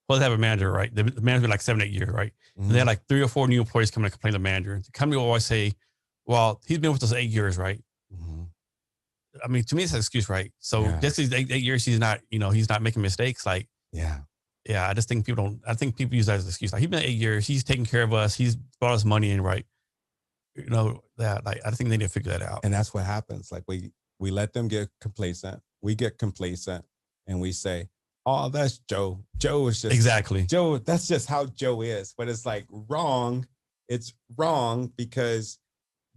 well, they have a manager, right? The manager like 7-8 years, right? Mm-hmm. And they had like 3 or 4 new employees coming to complain to the manager. The company will always say, well, he's been with us 8 years, right? Mm-hmm. I mean, to me, it's an excuse, right? So this is 8 years. He's not making mistakes. Like, yeah. I just think people use that as an excuse. Like, he's been 8 years. He's taking care of us. He's brought us money in, right? That, like, I think they need to figure that out. And that's what happens. Like, we let them get complacent. We get complacent and we say, oh, that's Joe. Joe is just exactly Joe. That's just how Joe is. But it's like wrong. It's wrong because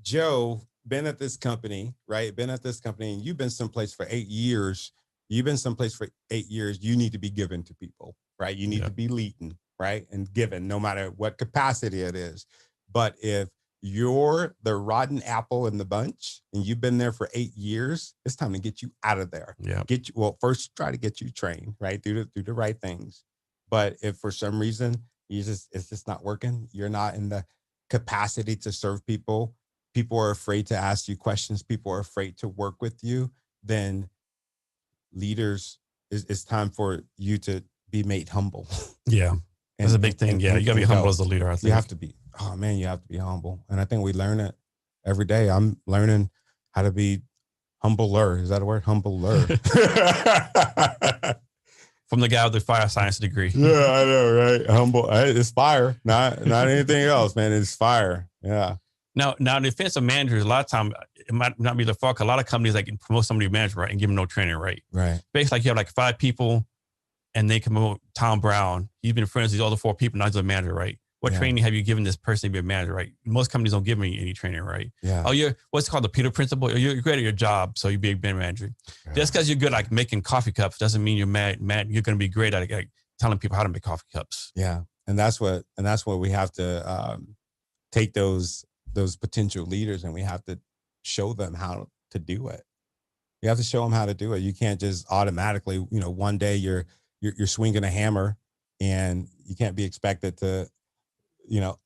Joe been at this company, right? Been at this company, and you've been someplace for 8 years. You've been someplace for 8 years. You need to be given to people, right? You need to be leading, right? And given, no matter what capacity it is. But if you're the rotten apple in the bunch and you've been there for 8 years, it's time to get you out of there. Yeah. First try to get you trained, right? Do the right things. But if for some reason it's just not working, you're not in the capacity to serve people, people are afraid to ask you questions, people are afraid to work with you, then leaders, it's time for you to be made humble. Yeah. That's a big thing. You gotta be humble as a leader, I think. You have to be. Oh man, you have to be humble. And I think we learn it every day. I'm learning how to be humbler. Is that a word? Humbler. From the guy with the fire science degree. Yeah, I know, right? Humble. It's fire, not anything else, man. It's fire. Yeah. Now, in defense of managers, a lot of time it might not be the fault. A lot of companies like promote somebody to manager, right, and give them no training, right? Right. Basically, like you have like 5 people, and they promote Tom Brown. He's been friends with these other 4 people, now he's a manager, right? What training have you given this person to be a manager, right? Most companies don't give me any training, right? Yeah. Oh, you're what's called the Peter principle. You're great at your job, so you be a manager. Yeah. Just because you're good at like making coffee cups doesn't mean you're mad. You're going to be great at like telling people how to make coffee cups. Yeah, and that's what we have to take those potential leaders, and we have to show them how to do it. You have to show them how to do it. You can't just automatically, one day you're swinging a hammer, and you can't be expected to,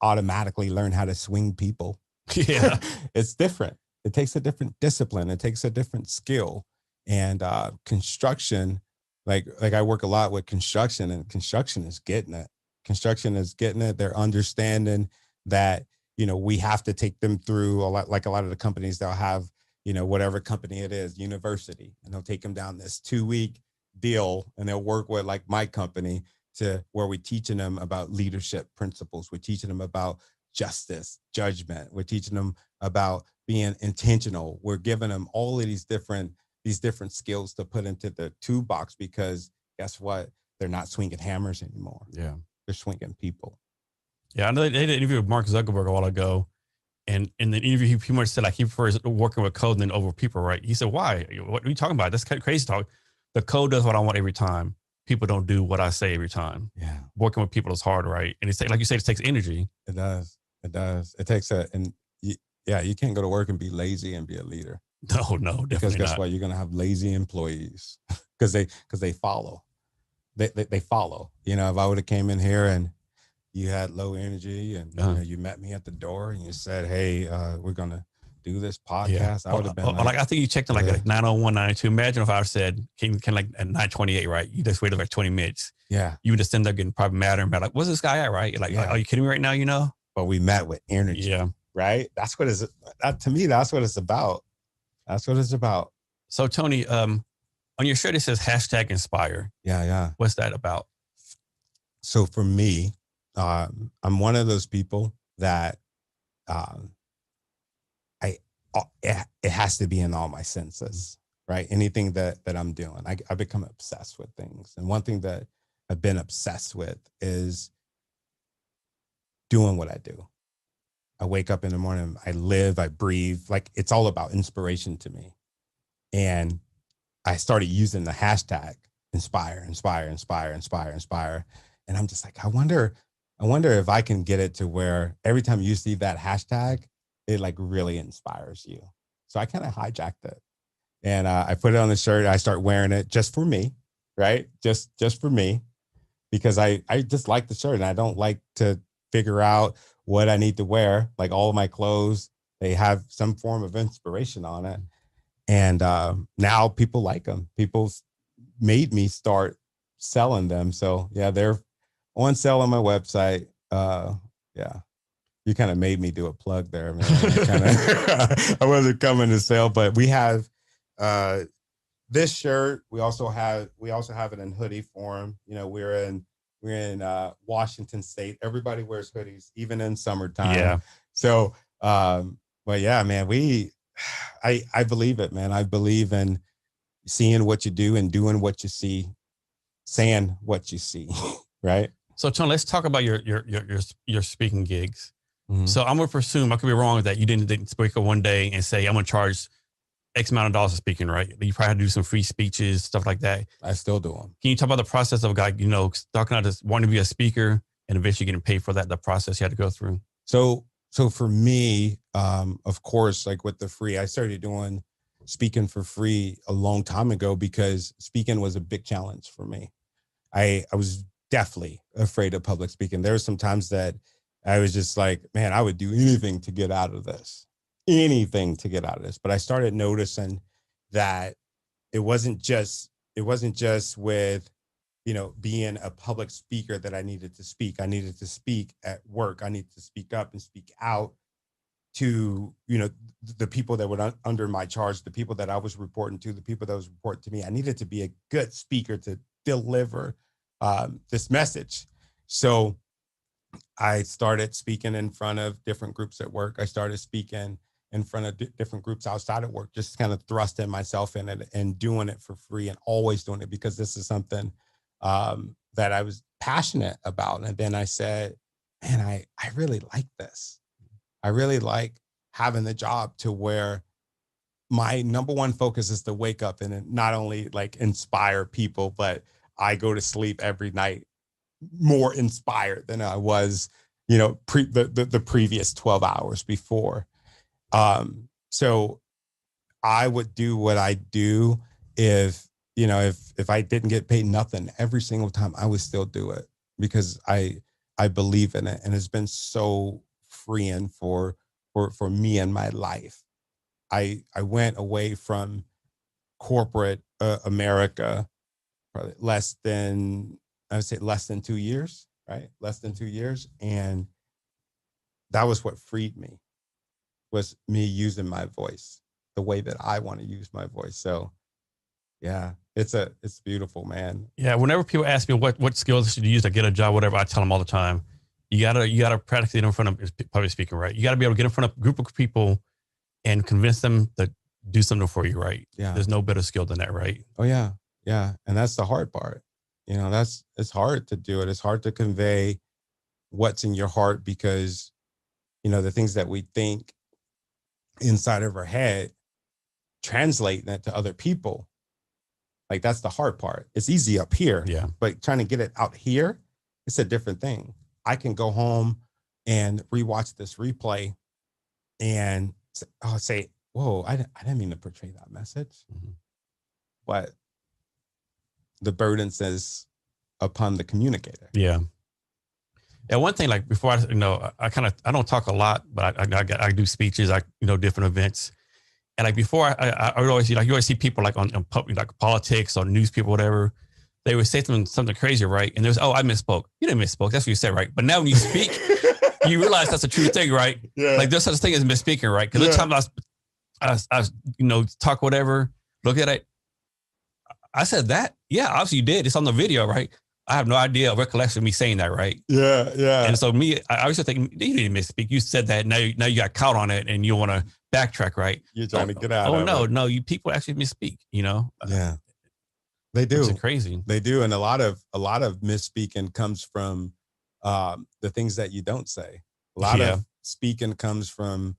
automatically learn how to swing people. Yeah. It's different. It takes a different discipline. It takes a different skill. And construction, like I work a lot with construction, and construction is getting it. Construction is getting it. They're understanding that, we have to take them through a lot of the companies. They'll have, whatever company it is, university, and they'll take them down this 2-week deal, and they'll work with like my company to where we're teaching them about leadership principles. We're teaching them about justice, judgment. We're teaching them about being intentional. We're giving them all of these different skills to put into the toolbox, because guess what? They're not swinging hammers anymore. Yeah. They're swinging people. Yeah. I know they did an interview with Mark Zuckerberg a while ago. And in the interview, he pretty much said like he prefers working with code than over people, right? He said, why? What are you talking about? That's kind of crazy talk. The code does what I want every time. People don't do what I say every time. Yeah. Working with people is hard, right? And it's like you said, it takes energy. It does. It takes you can't go to work and be lazy and be a leader. No, definitely because guess not. what? You're going to have lazy employees because they follow. they follow. You know, if I would have came in here and you had low energy and you know, you met me at the door and you said, hey, we're going to do this podcast. I would have been like I think you checked in like 901, 902. Imagine if I said, can like at 928, right? You just waited like 20 minutes. Yeah. You would just end up getting probably madder and better. Like, what's this guy at, right? You're like, are you kidding me right now, you know? But we met with energy. Yeah. Right? That's what to me, that's what it's about. That's what it's about. So Tony, on your shirt, it says #inspire. Yeah. What's that about? So for me, I'm one of those people that it has to be in all my senses, right? Anything that I'm doing, I become obsessed with things. And one thing that I've been obsessed with is doing what I do. I wake up in the morning, I live, I breathe. Like, it's all about inspiration to me. And I started using the hashtag inspire. And I'm just like, I wonder if I can get it to where every time you see that hashtag, it like really inspires you. So I kind of hijacked it, and I put it on the shirt. I start wearing it just for me, right? Just for me, because I just like the shirt, and I don't like to figure out what I need to wear. Like, all of my clothes, they have some form of inspiration on it. And now people like them. People made me start selling them. So yeah, they're on sale on my website. Yeah. You kind of made me do a plug there, man. I wasn't coming to sell, but we have this shirt. We also have it in hoodie form. You know, we're in Washington State. Everybody wears hoodies, even in summertime. Yeah. So, but yeah, man, I believe it, man. I believe in seeing what you do and doing what you see, saying what you see, right? So Tony, let's talk about your speaking gigs. Mm-hmm. So I'm going to presume, I could be wrong, that you didn't speak up one day and say, I'm going to charge X amount of dollars for speaking, right? You probably had to do some free speeches, stuff like that. I still do them. Can you talk about the process of a guy, you know, starting out as wanting to be a speaker and eventually getting paid for that, the process you had to go through? So for me, of course, like with the free, I started doing speaking for free a long time ago because speaking was a big challenge for me. I was definitely afraid of public speaking. There were some times that I was just like, man, I would do anything to get out of this, But I started noticing that it wasn't just with, you know, being a public speaker that I needed to speak. I needed to speak at work. I needed to speak up and speak out to, you know, the people that were under my charge, the people that I was reporting to, the people that was reporting to me. I needed to be a good speaker to deliver this message. So I started speaking in front of different groups at work. I started speaking in front of different groups outside of work, just kind of thrusting myself in it and doing it for free and always doing it because this is something that I was passionate about. And then I said, man, I really like this. I really like having the job to where my number one focus is to wake up and not only like inspire people, but I go to sleep every night more inspired than I was, you know, the previous 12 hours before. So I would do what I do if I didn't get paid nothing every single time, I would still do it because I believe in it. And it's been so freeing for me in my life. I went away from corporate America probably less than 2 years, right? Less than 2 years. And that was what freed me, was me using my voice the way that I want to use my voice. So yeah, it's beautiful, man. Yeah. Whenever people ask me what skills should you use to get a job, whatever, I tell them all the time, you gotta practice it in front of public speaking, right? You gotta be able to get in front of a group of people and convince them to do something for you, right? Yeah. There's no better skill than that, right? Oh yeah. Yeah. And that's the hard part. You know, it's hard to do it. It's hard to convey what's in your heart because, you know, the things that we think inside of our head, translating that to other people. Like, that's the hard part. It's easy up here, Yeah. But trying to get it out here, it's a different thing. I can go home and rewatch this replay and I'll say, whoa, I didn't mean to portray that message. Mm-hmm. But the burden says upon the communicator. Yeah. And one thing, like before, I don't talk a lot, but I do speeches, different events. And like before, I would always see, like, you always see people like on public, like politics or news people, whatever. They would say something crazy, right? And there's, oh, I misspoke. You didn't misspoke. That's what you said, right? But now when you speak, you realize that's a true thing, right? Yeah. Like there's such a thing as misspeaking, right? Because the time I talk whatever, look at it. I said that. Yeah, obviously you did. It's on the video, right? I have no idea, recollection of me saying that, right? Yeah, yeah. And so I always think, you didn't misspeak. You said that. Now you got caught on it, and you want to backtrack, right? You're trying to get out. No, you people actually misspeak. Yeah, they do. It's crazy. They do, and a lot of misspeaking comes from the things that you don't say. A lot of speaking comes from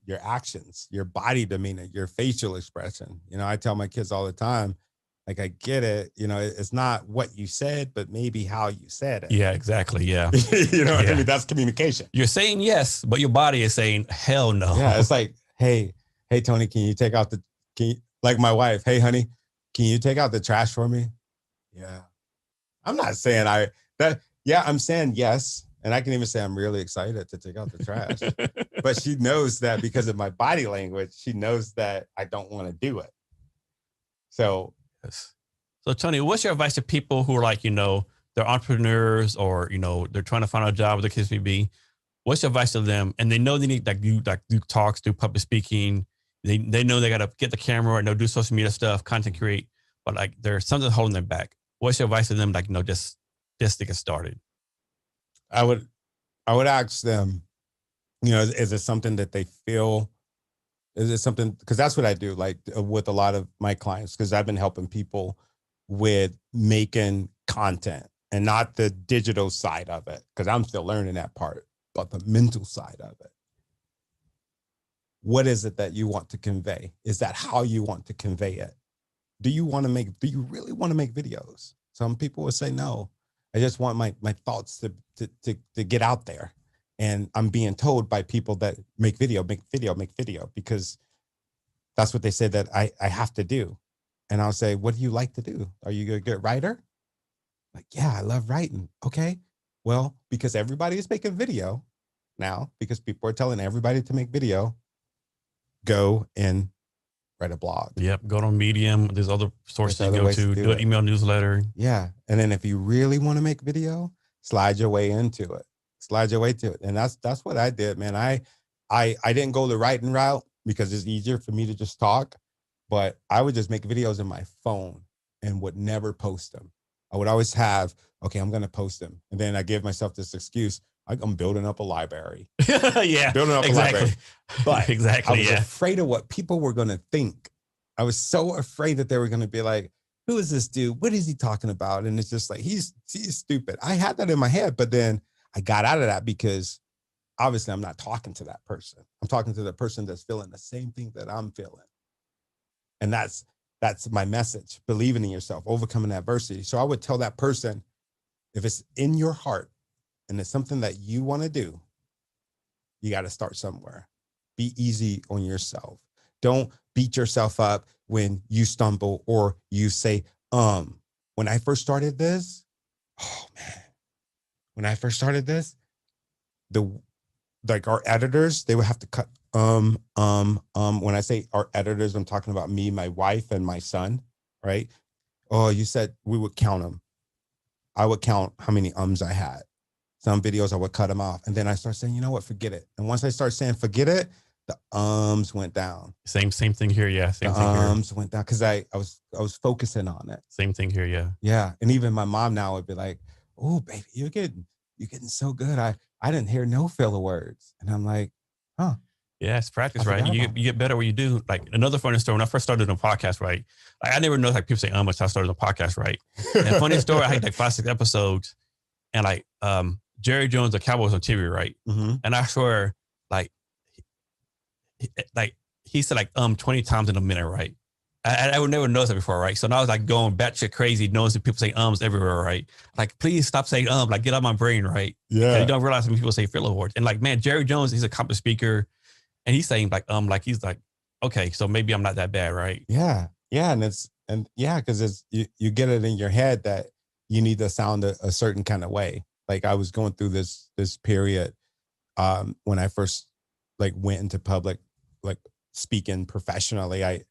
your actions, your body demeanor, your facial expression. I tell my kids all the time, like, I get it. It's not what you said, but maybe how you said it. Yeah, exactly. Yeah. What I mean? That's communication. You're saying yes, but your body is saying hell no. Yeah. It's like, hey, Tony, can you take out like my wife, hey, honey, can you take out the trash for me? Yeah. I'm not saying I'm saying yes. And I can even say I'm really excited to take out the trash. But she knows that because of my body language, she knows that I don't want to do it. So, yes. So Tony, what's your advice to people who are like, they're entrepreneurs or, they're trying to find a job, with the kids may be? What's your advice to them? And they know they need do talks, do public speaking. They know they got to get the camera and they'll do social media stuff, content create, but like there's something holding them back. What's your advice to them? Like, just to get started. I would ask them, is it something that they feel? Is it something, because that's what I do, like with a lot of my clients, because I've been helping people with making content and not the digital side of it, because I'm still learning that part, but the mental side of it. What is it that you want to convey? Is that how you want to convey it? Do you really want to make videos? Some people would say, no, I just want my thoughts to get out there. And I'm being told by people that make video, because that's what they say that I have to do. And I'll say, what do you like to do? Are you a good writer? Like, yeah, I love writing. Okay. Well, because everybody is making video now, because people are telling everybody to make video, go and write a blog. Yep. Go to Medium. There's other sources you go to. Do an email newsletter. Yeah. And then if you really want to make video, slide your way into it. And that's what I did, man. I didn't go the writing route because it's easier for me to just talk, but I would just make videos in my phone and would never post them. I would always have, okay, I'm going to post them. And then I give myself this excuse. I'm building up a library. Yeah. Building up a library. But exactly. I was afraid of what people were going to think. I was so afraid that they were going to be like, who is this dude? What is he talking about? And it's just like, he's stupid. I had that in my head, but then I got out of that because obviously I'm not talking to that person. I'm talking to the person that's feeling the same thing that I'm feeling. And that's my message. Believing in yourself, overcoming adversity. So I would tell that person, if it's in your heart and it's something that you want to do, you got to start somewhere. Be easy on yourself. Don't beat yourself up when you stumble or you say, when I first started this, when I first started this, our editors, they would have to cut, when I say our editors, I'm talking about me, my wife, and my son, right? Oh, you said we would count them. I would count how many I had. Some videos I would cut them off. And then I start saying, you know what, forget it. And once I start saying forget it, the went down. Same thing here. Yeah. Same thing here. Went down because I was focusing on it. Same thing here. Yeah. Yeah. And even my mom now would be like, oh, baby, you're getting so good. I didn't hear no filler words. And I'm like, huh. Yeah, it's practice, right? You get better when you do. Like another funny story, when I first started a podcast, right? Like, I never know like people say much I started a podcast, right? And funny story, I had like 5-6 episodes and like Jerry Jones, the Cowboys on TV, right? Mm-hmm. And I swear, like he said like 20 times in a minute, right? I would never notice that before, right? So now I was like going batshit crazy, noticing people say everywhere, right? Like, please stop saying like get out of my brain, right? Yeah. And you don't realize when people say filler words. And like, man, Jerry Jones, he's a accomplished speaker. And he's saying like he's like, okay, so maybe I'm not that bad, right? Yeah. Yeah. Because it's you get it in your head that you need to sound a certain kind of way. Like I was going through this period when I first like went into public, like speaking professionally. I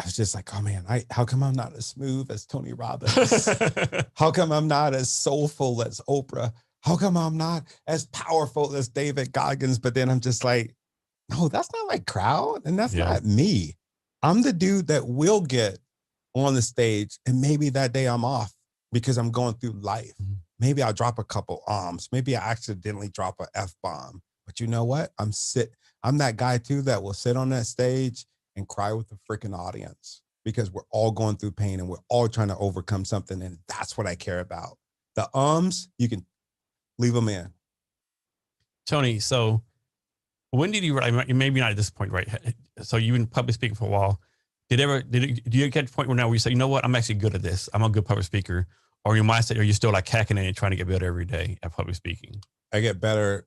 was just like, oh man, how come I'm not as smooth as Tony Robbins? How come I'm not as soulful as Oprah? How come I'm not as powerful as David Goggins? But then I'm just like, no, that's not my crowd. And that's not me. I'm the dude that will get on the stage. And maybe that day I'm off because I'm going through life. Maybe I'll drop a couple arms. Maybe I accidentally drop a F-bomb. But you know what? I'm that guy too that will sit on that stage and cry with the freaking audience because we're all going through pain and we're all trying to overcome something. And that's what I care about. The you can leave them in. Tony, so when did you, maybe not at this point, right? So you've been public speaking for a while. Do you get to the point where now you say, you know what, I'm actually good at this. I'm a good public speaker. Or your mindset, are you still like hacking it and trying to get better every day at public speaking? I get better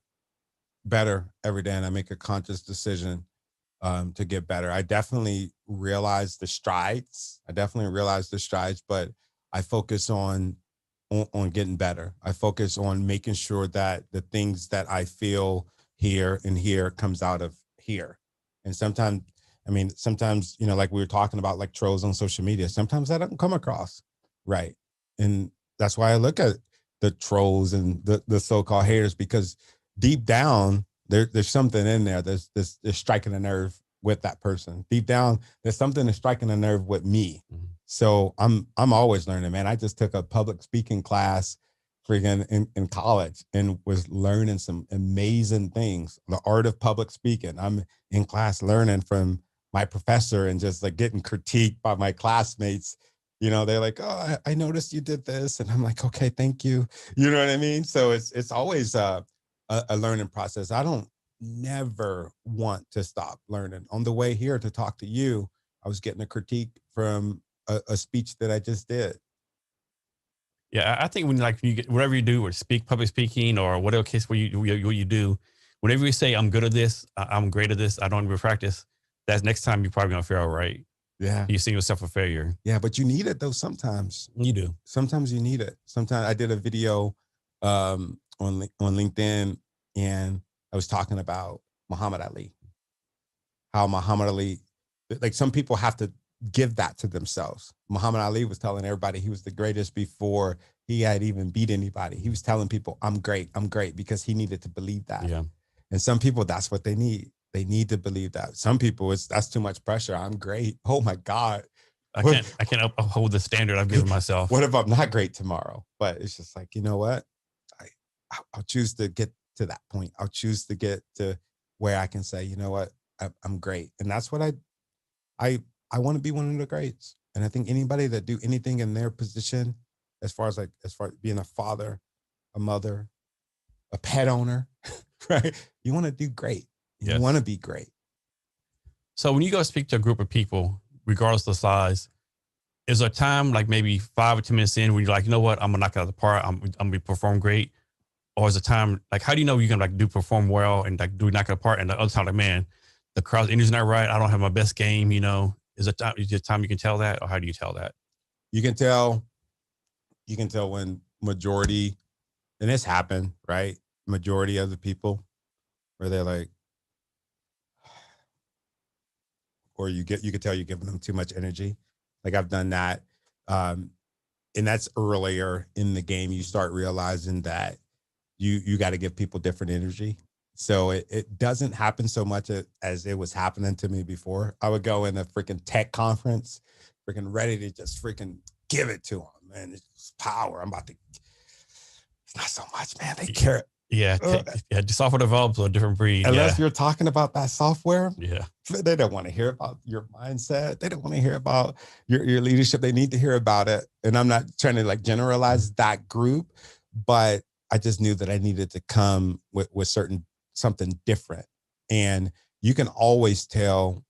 every day, and I make a conscious decision to get better. I definitely realize the strides. But I focus on getting better. I focus on making sure that the things that I feel here and here comes out of here. And sometimes, you know, like we were talking about, like trolls on social media, sometimes that doesn't come across right. And that's why I look at the trolls and the so-called haters, because deep down, there's something in there. There's striking a nerve with that person. Deep down, there's something that's striking a nerve with me. Mm-hmm. So I'm always learning, man. I just took a public speaking class freaking in college and was learning some amazing things. The art of public speaking. I'm in class learning from my professor and just like getting critiqued by my classmates. You know, they're like, oh, I noticed you did this. And I'm like, okay, thank you. You know what I mean? So it's always a learning process. I don't never want to stop learning. On the way here to talk to you, I was getting a critique from a speech that I just did. Yeah, I think when you get whatever you do, or speak, public speaking, or whatever case where you do, whenever you say I'm good at this, I'm great at this, I don't even practice, that's next time you're probably gonna fail, right? Yeah, you see yourself a failure. Yeah, but you need it though. Sometimes you do. Sometimes you need it. Sometimes I did a video on LinkedIn, and I was talking about Muhammad Ali. How Muhammad Ali, like some people have to give that to themselves. Muhammad Ali was telling everybody he was the greatest before he had even beat anybody. He was telling people, I'm great, because he needed to believe that. Yeah. And some people, that's what they need. They need to believe that. Some people, that's too much pressure. I'm great. Oh my God. I can't uphold the standard I've given myself. What if I'm not great tomorrow? But it's just like, you know what? I'll choose to get to that point. I'll choose to get to where I can say, you know what? I'm great. And that's what I want to be one of the greats. And I think anybody that do anything in their position, as far as being a father, a mother, a pet owner, right? You want to do great. You want to be great. So when you go speak to a group of people, regardless of the size, is there a time like maybe 5 or 10 minutes in where you're like, you know what, I'm gonna knock it out of the park, I'm gonna perform great? Or is it time, like, how do you know you're gonna like perform well and like do knock it apart? And the other time, like, man, the crowd's energy's not right, I don't have my best game, you know? Is there time you can tell that, or how do you tell that? You can tell when majority, and this happened, right? Majority of the people where they're like, or you can tell you're giving them too much energy. Like I've done that. And that's earlier in the game. You start realizing that you got to give people different energy. So it doesn't happen so much as it was happening to me before. I would go in a freaking tech conference, freaking ready to just freaking give it to them. Man, it's power. It's not so much, man. They care. Yeah, the software developers are a different breed. Unless you're talking about that software, yeah, they don't want to hear about your mindset. They don't want to hear about your leadership. They need to hear about it. And I'm not trying to like generalize that group, but I just knew that I needed to come with something different. And you can always tell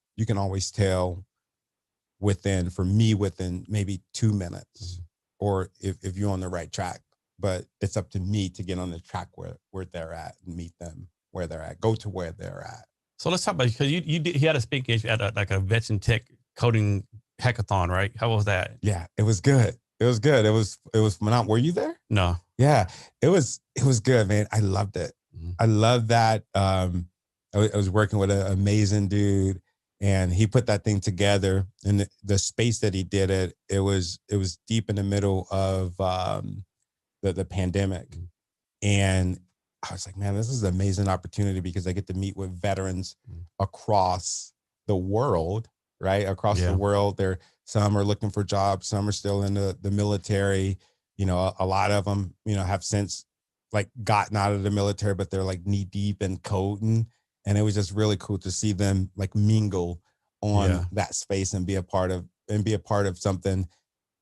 within maybe 2 minutes, or if you're on the right track. But it's up to me to get on the track where they're at and meet them where they're at, go to where they're at. So let's talk about, because he had a speaking at a veteran tech coding hackathon, right? How was that? Yeah, it was good. It was good. It was phenomenal. Were you there? No. Yeah, it was good, man. I loved it. Mhm. I love that. I was working with an amazing dude, and he put that thing together. And the space that he did it, it was deep in the middle of the pandemic, Mhm. and I was like, man, this is an amazing opportunity because I get to meet with veterans Mhm. across the world, right? Across the Yeah. world. Some are looking for jobs, some are still in the military. You know, a lot of them, you know, have since like gotten out of the military, but they're like knee deep in coding. And it was just really cool to see them like mingle on Yeah. that space and be a part of something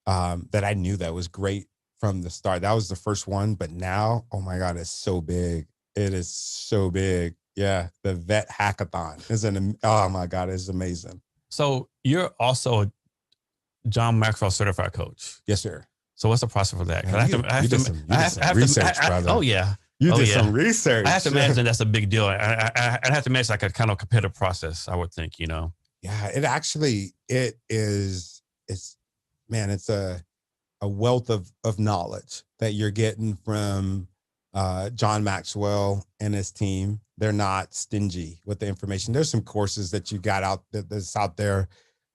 that I knew that was great from the start. That was the first one, but now, oh my God, it's so big. It is so big. Yeah, the vet hackathon is oh my God, it's amazing. So you're also a John Maxwell certified coach. Yes, sir. So what's the process for that? Man, Because you did some research, brother. oh yeah. You Oh did yeah. some research. I have to imagine that's a big deal. I have to imagine like a kind of competitive process, I would think, Yeah, it is. It's man, it's a wealth of knowledge that you're getting from John Maxwell and his team. They're not stingy with the information. There's some courses that you got that's out there,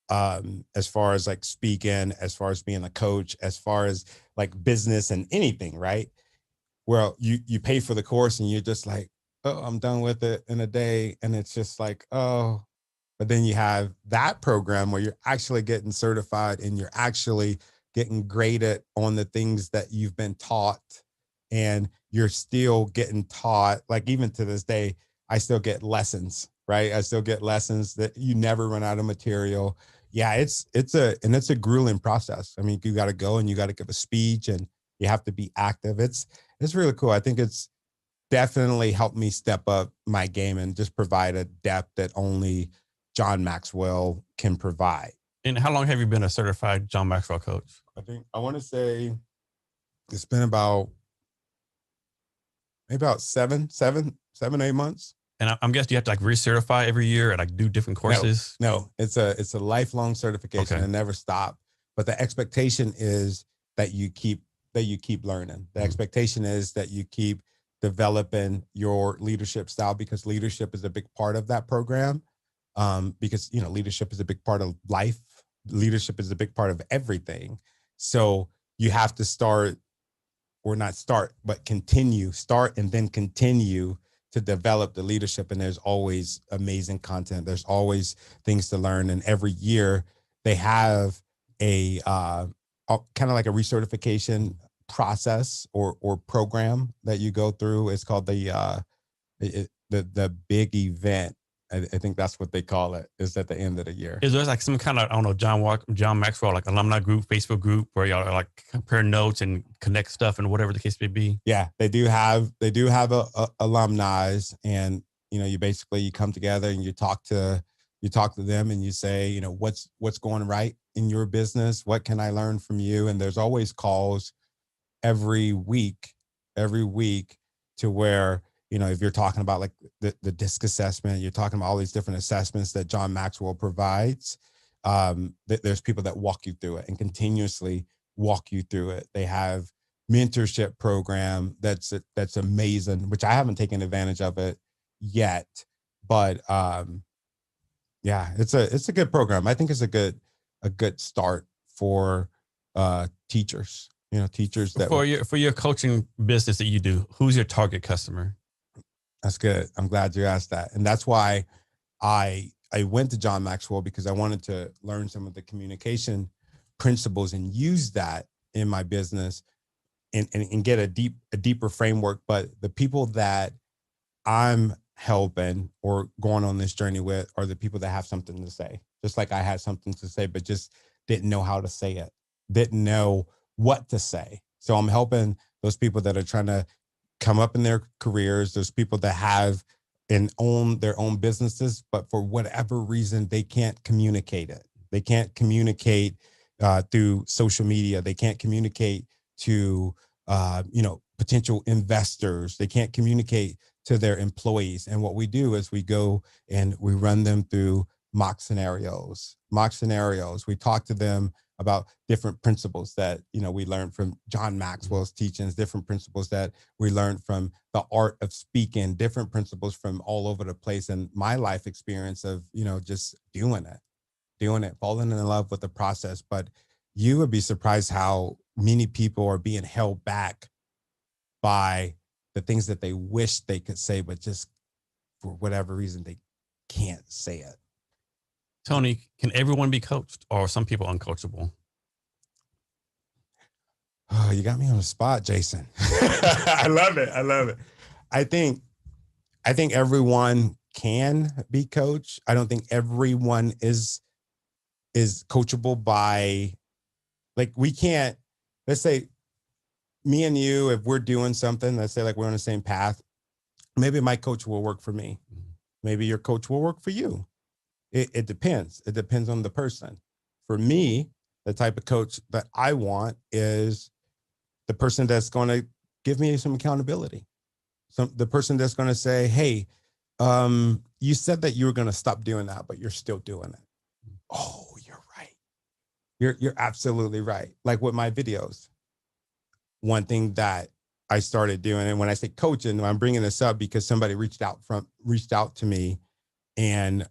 as far as like speaking, as far as being a coach, as far as like business and anything, right? Well, you pay for the course and you're just like, oh, I'm done with it in a day, and it's just like, oh. But then you have that program where you're actually getting certified and you're actually getting graded on the things that you've been taught, and you're still getting taught. Like even to this day, I still get lessons, right? I still get lessons that you never run out of material. Yeah, it's a grueling process. I mean, you got to go and you got to give a speech and you have to be active. It's really cool. I think it's definitely helped me step up my game and just provide a depth that only John Maxwell can provide. And how long have you been a certified John Maxwell coach? I think I want to say it's been about maybe about 8 months. And I'm guessing you have to like recertify every year and like do different courses. No, it's a lifelong certification Okay. and never stop. But the expectation is that you keep learning. The expectation is that you keep developing your leadership style, because leadership is a big part of that program. Because leadership is a big part of life. Leadership is a big part of everything. So you have to start, or not start, but start and then continue to develop the leadership. And there's always amazing content. There's always things to learn. And every year they have a kind of like a recertification process or program that you go through. It's called the big event. I think that's what they call it, is at the end of the year. Is there like some kind of, I don't know, John Maxwell, like alumni group, Facebook group where y'all like compare notes and connect stuff and whatever the case may be? Yeah, they do have a alumni, and you come together and you talk to them and you say, what's going right in your business? What can I learn from you? And there's always calls every week to where, if you're talking about like the DISC assessment, you're talking about all these different assessments that John Maxwell provides. There's people that walk you through it and continuously walk you through it. They have mentorship program that's amazing, which I haven't taken advantage of it yet, but yeah, it's a good program. I think it's a good start for teachers. Teachers that for your coaching business that you do, who's your target customer? That's good. I'm glad you asked that. And that's why I went to John Maxwell, because I wanted to learn some of the communication principles and use that in my business and get a deeper framework. But the people that I'm helping or going on this journey with are the people that have something to say, just like I had something to say, but just didn't know how to say it, didn't know what to say. So I'm helping those people that are trying to come up in their careers. There's people that have and own their own businesses, but for whatever reason, they can't communicate it. They can't communicate through social media. They can't communicate to, potential investors. They can't communicate to their employees. And what we do is we go and we run them through mock scenarios. We talk to them about different principles that, we learned from John Maxwell's teachings, different principles that we learned from the art of speaking, different principles from all over the place. And my life experience of, just doing it, falling in love with the process. But you would be surprised how many people are being held back by the things that they wish they could say, but just for whatever reason, they can't say it. Tony, can everyone be coached, or are some people uncoachable? Oh, you got me on the spot, Jason. I love it. I think everyone can be coached. I don't think everyone is coachable by, like, we can't, let's say me and you, if we're doing something, let's say like we're on the same path, maybe my coach will work for me. Maybe your coach will work for you. It depends. It depends on the person. For me, the type of coach that I want is the person that's going to give me some accountability. The person that's going to say, hey, you said that you were going to stop doing that, but you're still doing it. Oh, you're right. You're absolutely right. Like with my videos, one thing that I started doing, and when I say coaching, I'm bringing this up because somebody reached out to me, and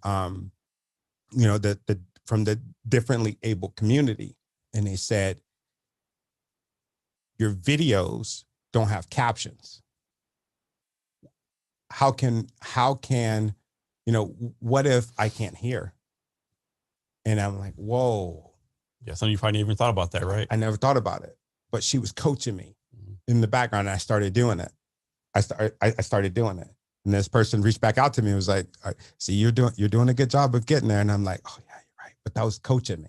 from the differently able community, and they said, your videos don't have captions. How can what if I can't hear? And I'm like, whoa. Yeah, some of you probably even thought about that, right? I never thought about it, but she was coaching me in the background, and I started doing it. I started doing it. And this person reached back out to me and was like, see, you're doing a good job of getting there. And I'm like, oh yeah, you're right. But that was coaching me.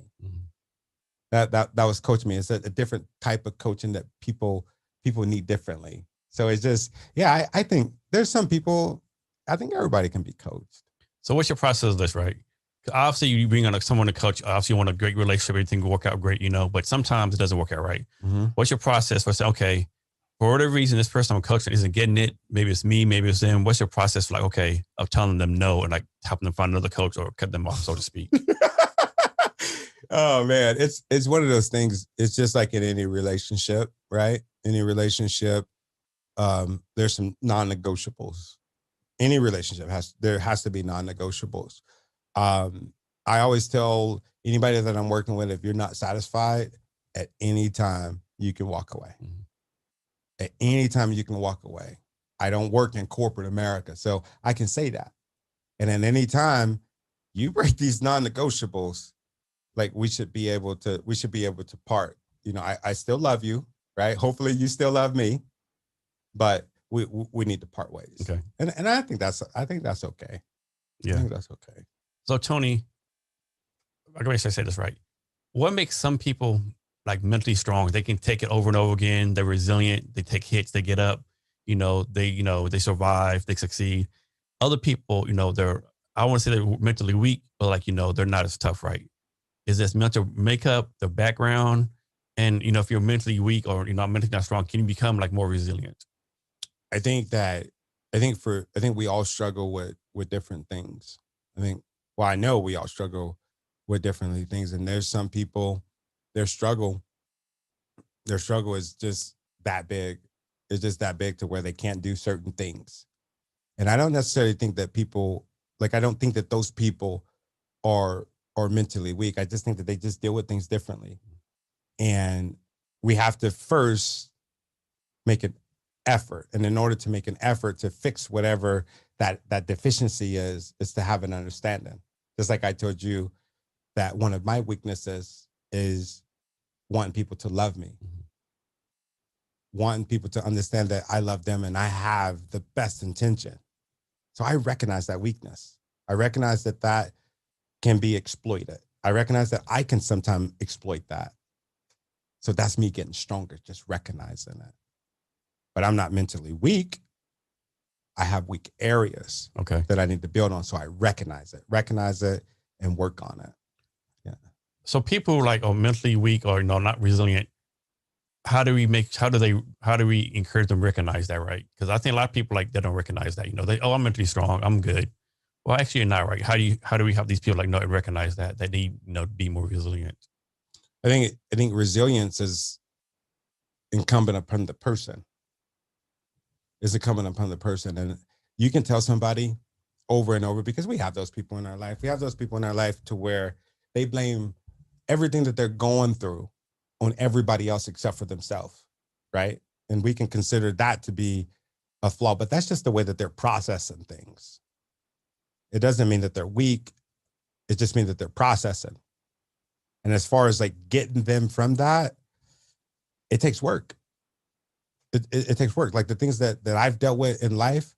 That was coaching me. It's a different type of coaching that people need differently. So it's just, yeah, I think there's some people, I think everybody can be coached. So what's your process of this, right? Obviously, you bring on someone to coach. Obviously, you want a great relationship, everything will work out great, but sometimes it doesn't work out right. What's your process for saying, okay, for whatever reason, this person I'm coaching isn't getting it. Maybe it's me, maybe it's them. What's your process for, like, okay, of telling them no and like helping them find another coach or cut them off, so to speak? Oh man, it's one of those things. It's just like in any relationship, right? Any relationship, there's some non-negotiables. Any relationship has to be non-negotiables. I always tell anybody that I'm working with, if you're not satisfied, at any time you can walk away. At any time you can walk away. I don't work in corporate America, so I can say that. And at any time you break these non-negotiables, like we should be able to part. I still love you, right? Hopefully you still love me, but we need to part ways. Okay. And I think that's okay. Yeah. I think that's okay. So Tony, I guess I say this right. What makes some people like mentally strong? They can take it over and over again. They're resilient. They take hits. They get up. They survive. They succeed. Other people, I want to say they're mentally weak, but they're not as tough, right? Is this mental makeup, the background? And, if you're mentally weak or you're not mentally not strong, can you become like more resilient? I think we all struggle with different things. I know we all struggle with different things. And there's some people, their struggle is just that big. It's just that big to where they can't do certain things. And I don't necessarily think that I don't think that those people are mentally weak. I just think that they just deal with things differently. And we have to first make an effort. And in order to make an effort to fix whatever that deficiency is to have an understanding. Just like I told you that one of my weaknesses is wanting people to love me. Wanting people to understand that I love them and I have the best intention. So I recognize that weakness. I recognize that can be exploited. I recognize that I can sometimes exploit that. So that's me getting stronger, just recognizing it. But I'm not mentally weak. I have weak areas that I need to build on. So I recognize it and work on it. Yeah. So people like are mentally weak or not resilient. How do we encourage them to recognize that, right? Because I think a lot of people they don't recognize that. I'm mentally strong, I'm good. Well, actually, you're not, right? How do we help these people recognize that they need to be more resilient? I think resilience is incumbent upon the person. Is incumbent upon the person. And you can tell somebody over and over, because we have those people in our life. We have those people in our life to where they blame everything that they're going through on everybody else except for themselves, right? And we can consider that to be a flaw, but that's just the way that they're processing things. It doesn't mean that they're weak. It just means that they're processing. And as far as like getting them from that, it takes work. It takes work. Like the things that I've dealt with in life,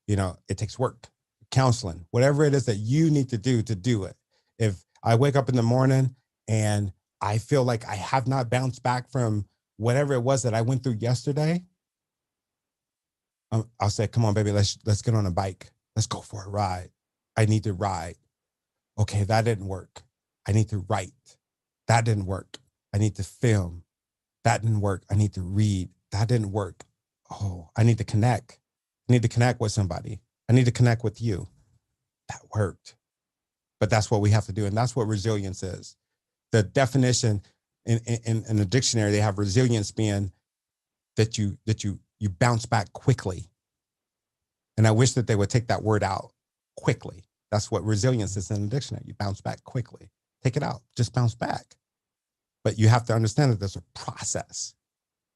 you know, it takes work, counseling, whatever it is that you need to do it. If I wake up in the morning and I feel like I have not bounced back from whatever it was that I went through yesterday, I'll say, come on, baby, let's get on a bike. Let's go for a ride. I need to ride. Okay, that didn't work. I need to write. That didn't work. I need to film. That didn't work. I need to read. That didn't work. Oh, I need to connect. I need to connect with somebody. I need to connect with you. That worked. But that's what we have to do. And that's what resilience is. The definition in the dictionary, they have resilience being that you bounce back quickly. And I wish that they would take that word out, quickly. That's what resilience is in the dictionary. You bounce back quickly. Take it out. Just bounce back. But you have to understand that there's a process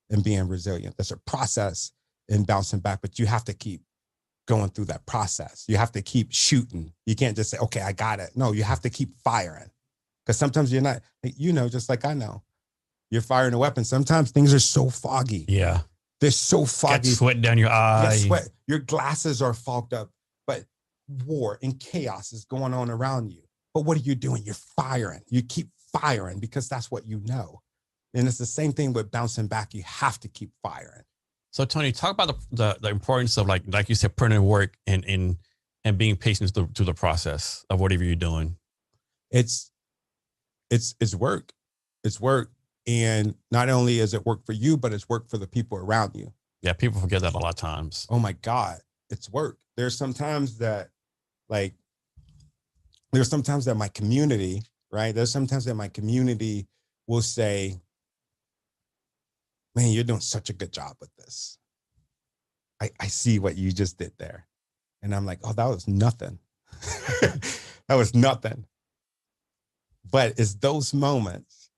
in being resilient. There's a process in bouncing back, but you have to keep going through that process. You have to keep shooting. You can't just say, okay, I got it. No, you have to keep firing. Because sometimes you're not, you know, just like I know, you're firing a weapon. Sometimes things are so foggy. Yeah. They're so foggy. Got sweat down your eye. Sweat. Your glasses are fogged up, but war and chaos is going on around you. But what are you doing? You're firing. You keep firing because that's what you know. And it's the same thing with bouncing back. You have to keep firing. So Tony, talk about the importance of like you said, putting in work and being patient through the process of whatever you're doing. It's work. It's work. And not only is it work for you, but it's work for the people around you. Yeah, people forget that a lot of times. Oh my God, it's work. There's sometimes that my community, right? There's sometimes that my community will say, man, you're doing such a good job with this. I see what you just did there. And I'm like, oh, that was nothing. That was nothing. But it's those moments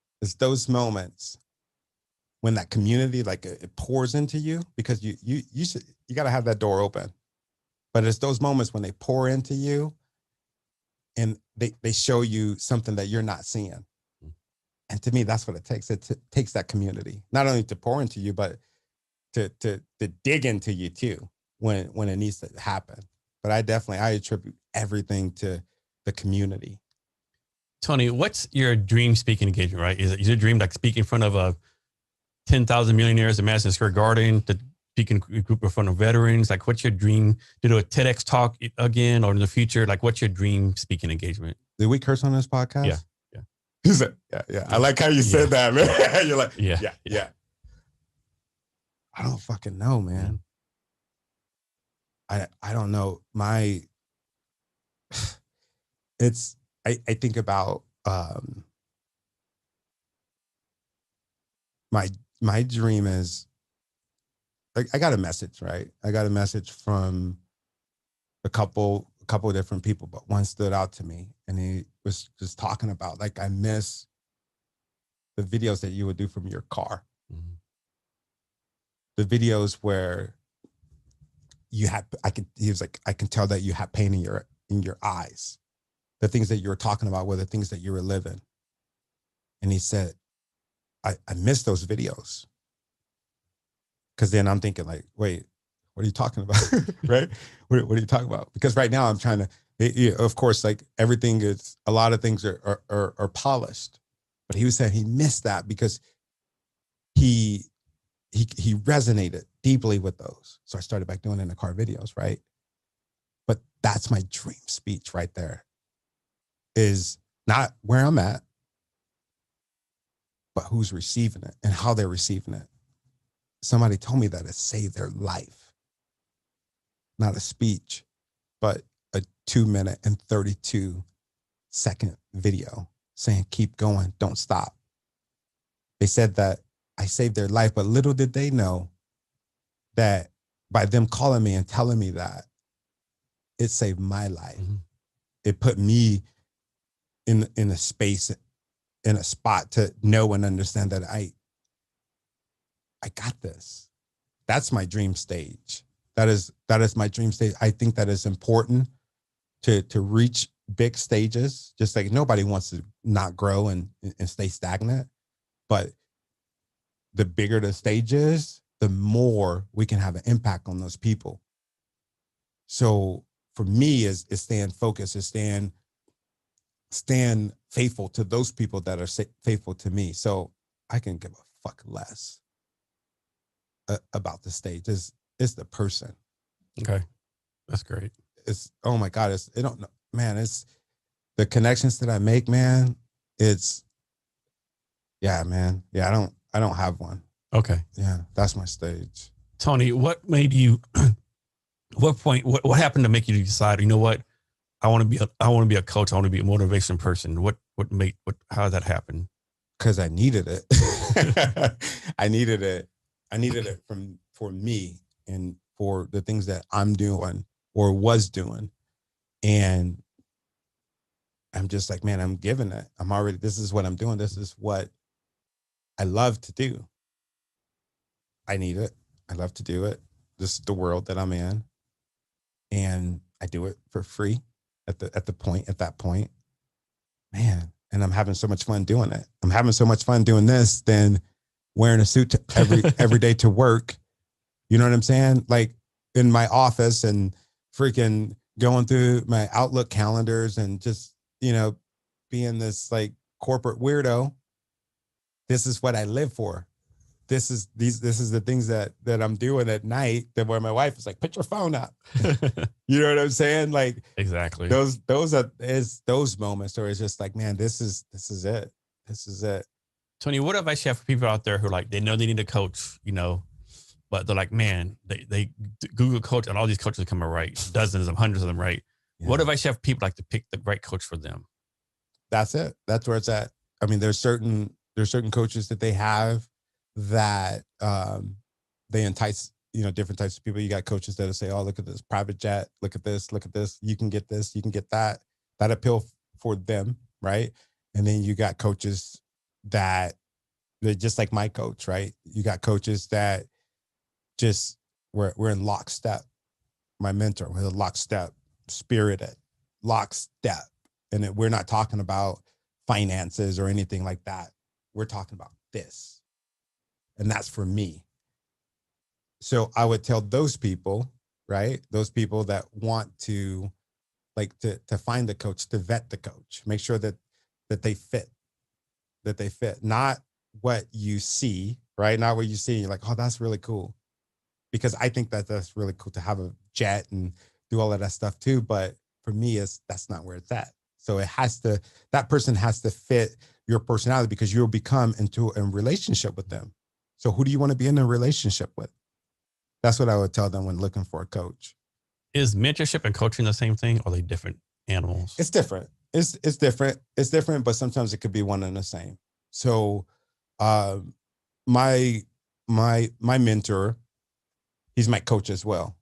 when that community, like it pours into you, because you got to have that door open. But it's those moments when they pour into you and they show you something that you're not seeing. And to me, that's what it takes. It takes that community, not only to pour into you, but to dig into you too when it needs to happen. But I attribute everything to the community. Tony, what's your dream speaking engagement, right? Is your dream like speaking in front of 10,000 millionaires at Madison Square Garden, to speak in a group in front of veterans? Like, what's your dream to do a TEDx talk again, or in the future? Like, what's your dream speaking engagement? Did we curse on this podcast? Yeah. Yeah. I like how you said that, man. You're like, yeah. I don't fucking know, man. I don't know. I think about my dream is, like, I got a message, right? I got a message from a couple of different people, but one stood out to me, and he was just talking about, like, I miss the videos that you would do from your car. Mm-hmm. The videos where he was like, I can tell that you had pain in your eyes. The things that you were talking about were the things that you were living. And he said, I miss those videos. Because then I'm thinking, like, wait, what are you talking about? Right? What are you talking about? Because right now I'm trying to, of course, like, a lot of things are polished. But he was saying he missed that because he resonated deeply with those. So I started back doing it in the car videos, right? But that's my dream speech right there, is not where I'm at, but who's receiving it and how they're receiving it. Somebody told me that it saved their life. Not a speech, but a 2-minute and 32-second video saying, keep going, don't stop. They said that I saved their life, but little did they know that by them calling me and telling me that, it saved my life. Mm-hmm. It put me in a space, in a spot to know and understand that I got this. That's my dream stage. That is my dream stage. I think that is important to reach big stages. Just like nobody wants to not grow and stay stagnant, but the bigger the stage is, the more we can have an impact on those people. So for me, is staying focused, is stand faithful to those people that are faithful to me. So I can give a fuck less about the stage. It's the person. Okay, that's great. It's, oh my God, I don't know, man. It's the connections that I make, man. It's, yeah, man. Yeah, I don't have one. Okay. Yeah, that's my stage. Tony, what made you? What happened to make you decide? You know what? I want to be a coach. I want to be a motivation person. How did that happen? Because I needed it. I needed it. I needed it for me and for the things that I'm doing or was doing. And I'm just like, man, I'm giving it. This is what I'm doing. This is what I love to do. I need it. I love to do it. This is the world that I'm in. And I do it for free at that point. Man, and I'm having so much fun doing it. I'm having so much fun doing this than wearing a suit every day to work. You know what I'm saying? Like in my office and freaking going through my Outlook calendars and just, being this like corporate weirdo. This is what I live for. This is the things that I'm doing at night, that where my wife is like, put your phone up. You know what I'm saying? Like exactly. Those moments where it's just like, man, this is it. This is it. Tony, what advice you have for people out there who like, they know they need a coach, but they're like, man, they Google coach and all these coaches come right, dozens of hundreds of them, right? Yeah. What advice you have for people like to pick the right coach for them? That's it. That's where it's at. I mean, there's certain coaches that they have that they entice, different types of people. You got coaches that'll say, oh, look at this private jet, look at this, you can get this, you can get that appeal for them, right? And then you got coaches that they're just like my coach, right? You got coaches that just we're in lockstep. My mentor, we're in lockstep, spirited, lockstep. And we're not talking about finances or anything like that. We're talking about this. And that's for me. So I would tell those people, right? Those people that want to to find the coach, to vet the coach, make sure that they fit, not what you see, right? Not what you see. You're like, oh, that's really cool. Because I think that's really cool to have a jet and do all of that stuff too. But for me, that's not where it's at. So that person has to fit your personality, because you'll become into a relationship with them. So who do you want to be in a relationship with? That's what I would tell them when looking for a coach. Is mentorship and coaching the same thing, or are they different animals? It's different. It's different. It's different, but sometimes it could be one and the same. So my mentor, he's my coach as well.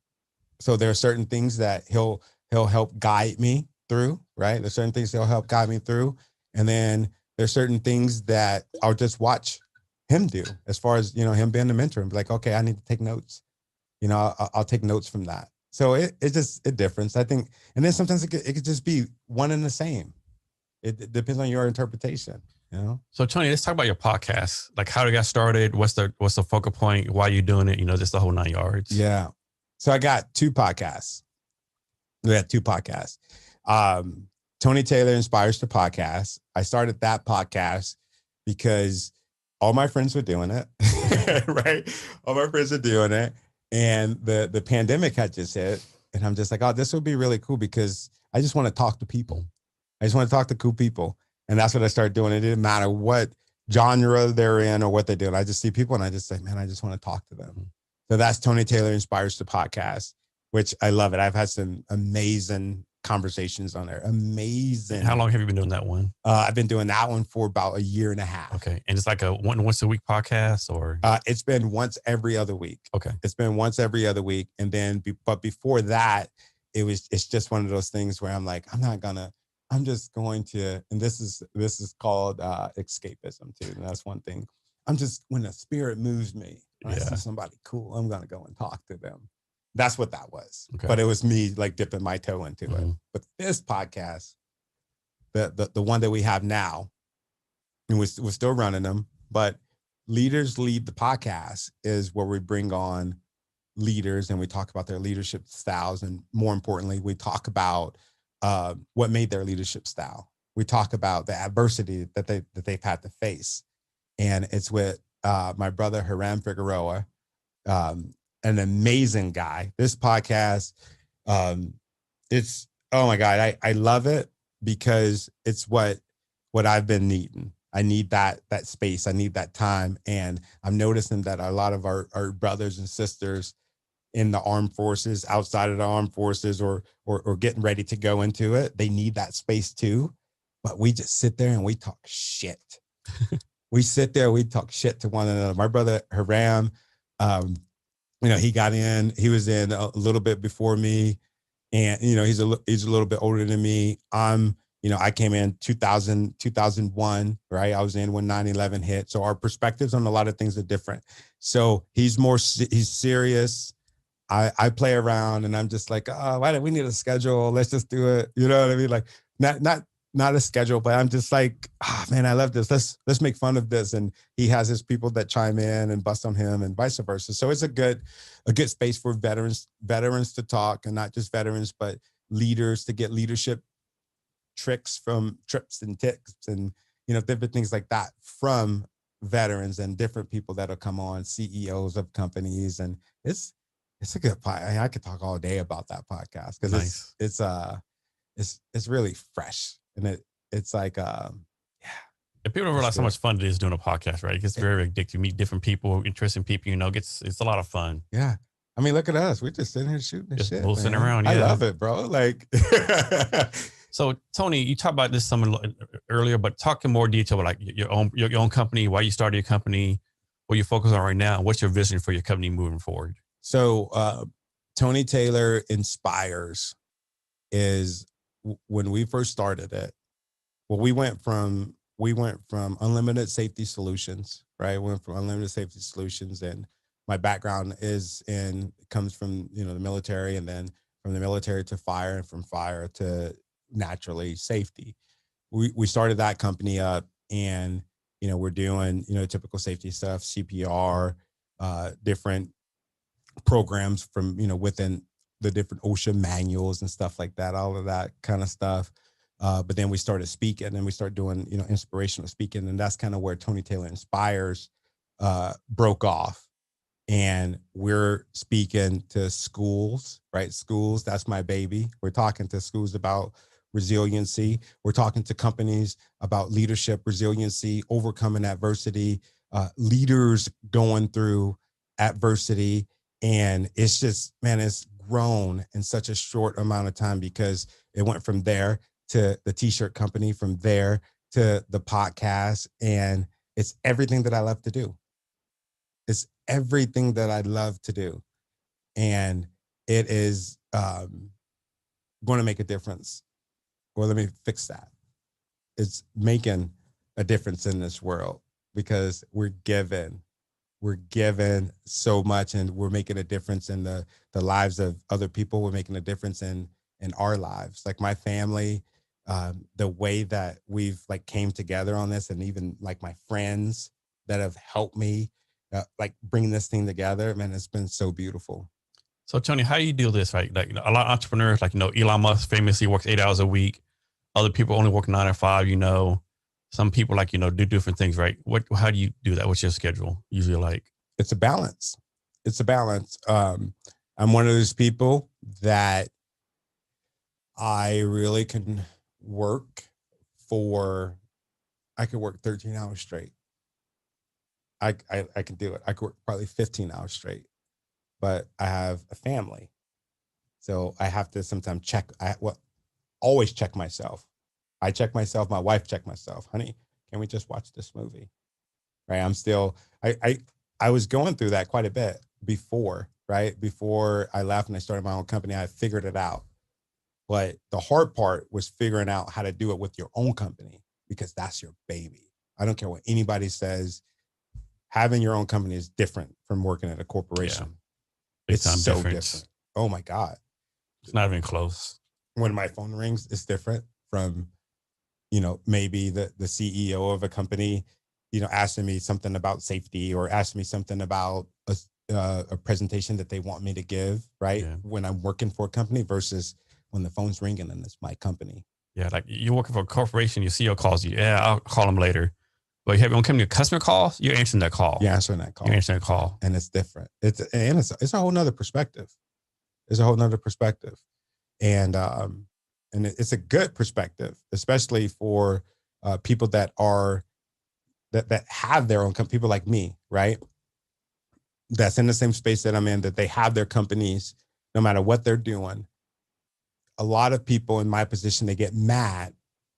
So there are certain things that he'll help guide me through, right? There's certain things he'll help guide me through. And then there's certain things that I'll just watch him do, as far as, him being the mentor, and be like, okay, I need to take notes. I'll take notes from that. So it's just a difference, I think. And then sometimes it could just be one and the same. It depends on your interpretation, So Tony, let's talk about your podcast. Like, how it got started. What's the focal point? Why are you doing it? Just the whole 9 yards. Yeah. So I got two podcasts. We had two podcasts. Tony Taylor Inspires to Podcast. I started that podcast because all my friends were doing it, right? All my friends are doing it. And the pandemic had just hit. And I'm just like, oh, this would be really cool, because I just want to talk to people. I just want to talk to cool people. And that's what I started doing. It didn't matter what genre they're in or what they're doing. I just see people and I just say, man, I just want to talk to them. So that's Tony Taylor Inspires to Podcast, which I love it. I've had some amazing conversations on there. Amazing. How long have you been doing that one? I've been doing that one for about a year and a half. Okay. And it's like a once a week podcast, or? It's been once every other week. Okay. It's been once every other week. And then, but before that, it's just one of those things where I'm like, I'm just going to, and this is called escapism too. And that's one thing. When the spirit moves me, when I see somebody cool, I'm going to go and talk to them. That's what that was. Okay. But it was me like dipping my toe into it. But this podcast, the one that we have now, and we're still running them, but Leaders Lead the podcast is where we bring on leaders and we talk about their leadership styles. And more importantly, we talk about what made their leadership style. We talk about the adversity that they've had to face. And it's with my brother, Hiram Figueroa, an amazing guy. This podcast, it's, oh my God, I love it because it's what I've been needing. I need that space. I need that time. And I'm noticing that a lot of our brothers and sisters in the armed forces, outside of the armed forces, or getting ready to go into it, they need that space too. But we just sit there and we talk shit. We sit there, we talk shit to one another. My brother Hiram, he was in a little bit before me, and he's a little bit older than me. I came in 2001, right? I was in when 9/11 hit. So our perspectives on a lot of things are different. So he's serious. I play around and I'm just like, oh, why do we need a schedule? Let's just do it. You know what I mean? Like not a schedule, but I'm just like, oh man, I love this. Let's make fun of this. And he has his people that chime in and bust on him and vice versa. So it's a good space for veterans to talk, and not just veterans, but leaders to get leadership trips and tips and different things like that from veterans and different people that'll come on, CEOs of companies. And it's a good podcast. I could talk all day about that podcast because it's really fresh, and it's like If people don't realize how much fun it is doing a podcast, right? It gets very addictive. You meet different people, interesting people. It's a lot of fun. Yeah. I mean, look at us. We're just sitting here shooting this shit. Sitting around. Yeah. I love it, bro. Like. So Tony, you talked about this some earlier, but talk in more detail about like your own company, why you started your company, what you're focused on right now, and what's your vision for your company moving forward. So Tony Taylor Inspires is when we first started it. Well, we went from unlimited safety solutions, right? We went from unlimited safety solutions, and my background comes from the military, and then from the military to fire, and from fire to naturally safety. We started that company up, and we're doing typical safety stuff, CPR, different programs from within the different OSHA manuals and stuff like that, all of that kind of stuff. But then we started speaking, and we started doing inspirational speaking, and that's kind of where Tony Taylor Inspires broke off. And we're speaking to schools, right? Schools, that's my baby. We're talking to schools about resiliency. We're talking to companies about leadership, resiliency, overcoming adversity, leaders going through adversity. And it's just, man, it's grown in such a short amount of time, because it went from there to the t-shirt company, from there to the podcast. And it's everything that I love to do. It's everything that I love to do. And it is going to make a difference. Well, let me fix that. It's making a difference in this world, because we're given so much, and we're making a difference in the lives of other people. We're making a difference in our lives. Like my family, the way that we've like came together on this, and even like my friends that have helped me like bring this thing together, man, it's been so beautiful. So Tony, how do you do this? Right? Like a lot of entrepreneurs, like, Elon Musk famously works 8 hours a week. Other people only work 9 or 5, some people like, do different things, right? How do you do that? What's your schedule usually like? It's a balance. I'm one of those people that I really can work I could work 13 hours straight. I can do it. I could work probably 15 hours straight, but I have a family. So I have to sometimes check. always check myself. I check myself. My wife check myself. Honey, can we just watch this movie? Right. I'm still, I was going through that quite a bit before, right? Before I left and I started my own company, I figured it out. But the hard part was figuring out how to do it with your own company, because that's your baby. I don't care what anybody says. Having your own company is different from working at a corporation. Yeah. Big It's time so difference. different. Oh my God. It's not even close. When my phone rings, it's different from, maybe the CEO of a company, asking me something about safety or asking me something about a presentation that they want me to give, right? Yeah. When I'm working for a company versus when the phone's ringing and it's my company. Yeah, like you're working for a corporation, your CEO calls you. Yeah, I'll call him later. But you have when coming to customer calls, you're answering that call. You're answering that call. You're answering that call. And it's different. It's a whole nother perspective. It's a whole nother perspective. And it's a good perspective, especially for people that have their own company, people like me, right? That's in the same space that I'm in, that they have their companies, no matter what they're doing. A lot of people in my position, they get mad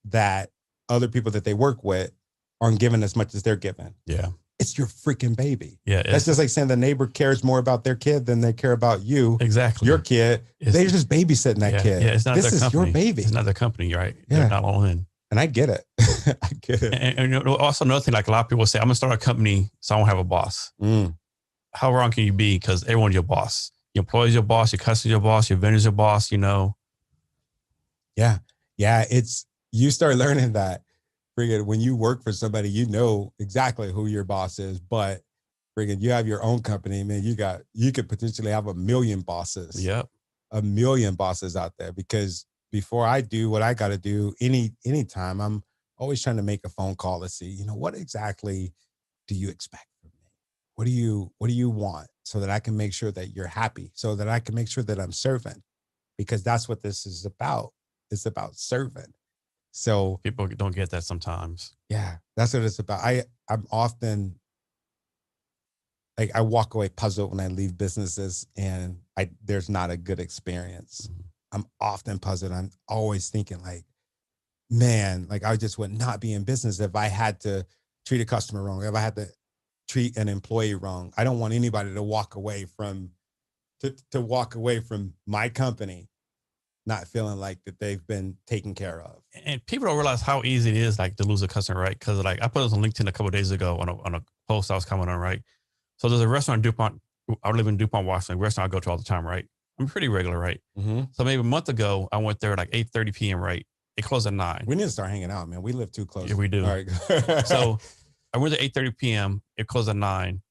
that other people that they work with aren't given as much as they're given. Yeah. It's your freaking baby. Yeah. That's just like saying the neighbor cares more about their kid than they care about you. Exactly. Your kid. They're just babysitting that kid. Yeah, it's not this their is company. your baby. It's not their company, right? Yeah. They're not all in. And I get it. I get it. And also another thing, like a lot of people say, I'm gonna start a company, so I won't have a boss. How wrong can you be? Because everyone's your boss. Your employees your boss, your customers your boss, your vendors your boss, Yeah. Yeah. You start learning that friggin' when you work for somebody, you know exactly who your boss is, but friggin' you have your own company, man, you could potentially have 1 million bosses. Yep. 1 million bosses out there, because before I do what I got to do anytime, I'm always trying to make a phone call to see, what exactly do you expect from me? What do you want, so that I can make sure that you're happy, so that I can make sure that I'm serving, because that's what this is about. It's about serving. So people don't get that sometimes. Yeah, that's what it's about. I'm often like, I walk away puzzled when I leave businesses and there's not a good experience. Mm-hmm. I'm often puzzled. I'm always thinking like, man, like I just would not be in business if I had to treat a customer wrong, if I had to treat an employee wrong. I don't want anybody to walk away from my company not feeling like that they've been taken care of. And people don't realize how easy it is, like, to lose a customer, right? Because like I put this on LinkedIn a couple of days ago on a post I was commenting on, right? So there's a restaurant in DuPont. I live in DuPont, Washington. Restaurant I go to all the time, right? I'm pretty regular, right? Mm-hmm. So maybe a month ago, I went there like 8:30 p.m., right? It closed at 9. We need to start hanging out, man. We live too close. Yeah, we do. All right. So I went there 8:30 p.m. It closed at 9.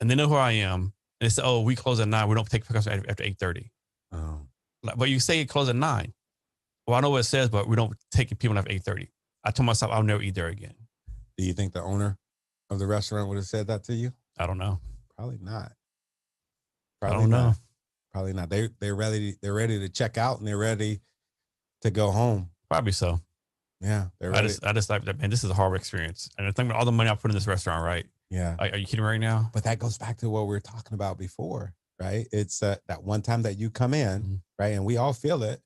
And they know who I am. And they said, oh, we close at 9. We don't take customers after 8:30. Oh. But you say it closed at 9. Well, I know what it says, but we don't take people after 8:30. I told myself I'll never eat there again. Do you think the owner of the restaurant would have said that to you? I don't know. Probably not. I don't know. Probably not. They're ready to check out and they're ready to go home. Probably so. Yeah. They're ready. I just like that, man, this is a horrible experience. And I think about all the money I put in this restaurant, right? Yeah. Are you kidding right now? But that goes back to what we were talking about before, right? It's that one time that you come in, right? And we all feel it,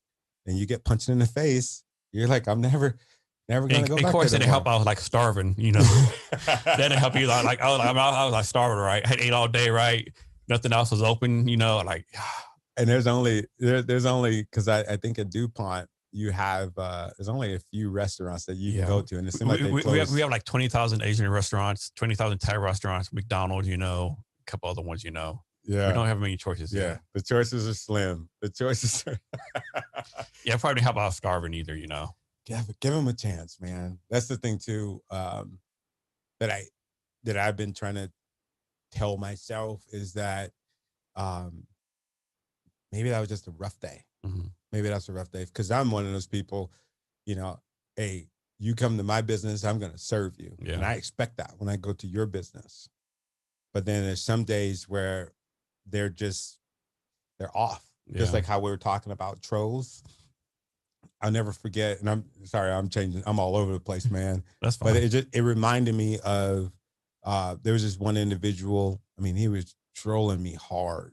and you get punched in the face. You're like, I'm never going to go back. Of course, it didn't help. I was like starving, That didn't help either. Like I was like starving, right? I had ate all day, right? Nothing else was open, like. And there's only because I think at DuPont you have there's only a few restaurants that you can go to, and it seems like we have like 20,000 Asian restaurants, 20,000 Thai restaurants, McDonald's, a couple other ones, Yeah, we don't have many choices. Yeah, the choices are slim. The choices are. Yeah, probably help out starving either, Yeah, but give them a chance, man. That's the thing too. That I've been trying to tell myself is that maybe that was just a rough day. Mm-hmm. Maybe that's a rough day, because I'm one of those people, hey, you come to my business, I'm going to serve you. Yeah. And I expect that when I go to your business. But then there's some days where they're off. Yeah. Just like how we were talking about trolls. I'll never forget. And I'm sorry, I'm changing. I'm all over the place, man. That's fine. But it reminded me of, there was this one individual. I mean, he was trolling me hard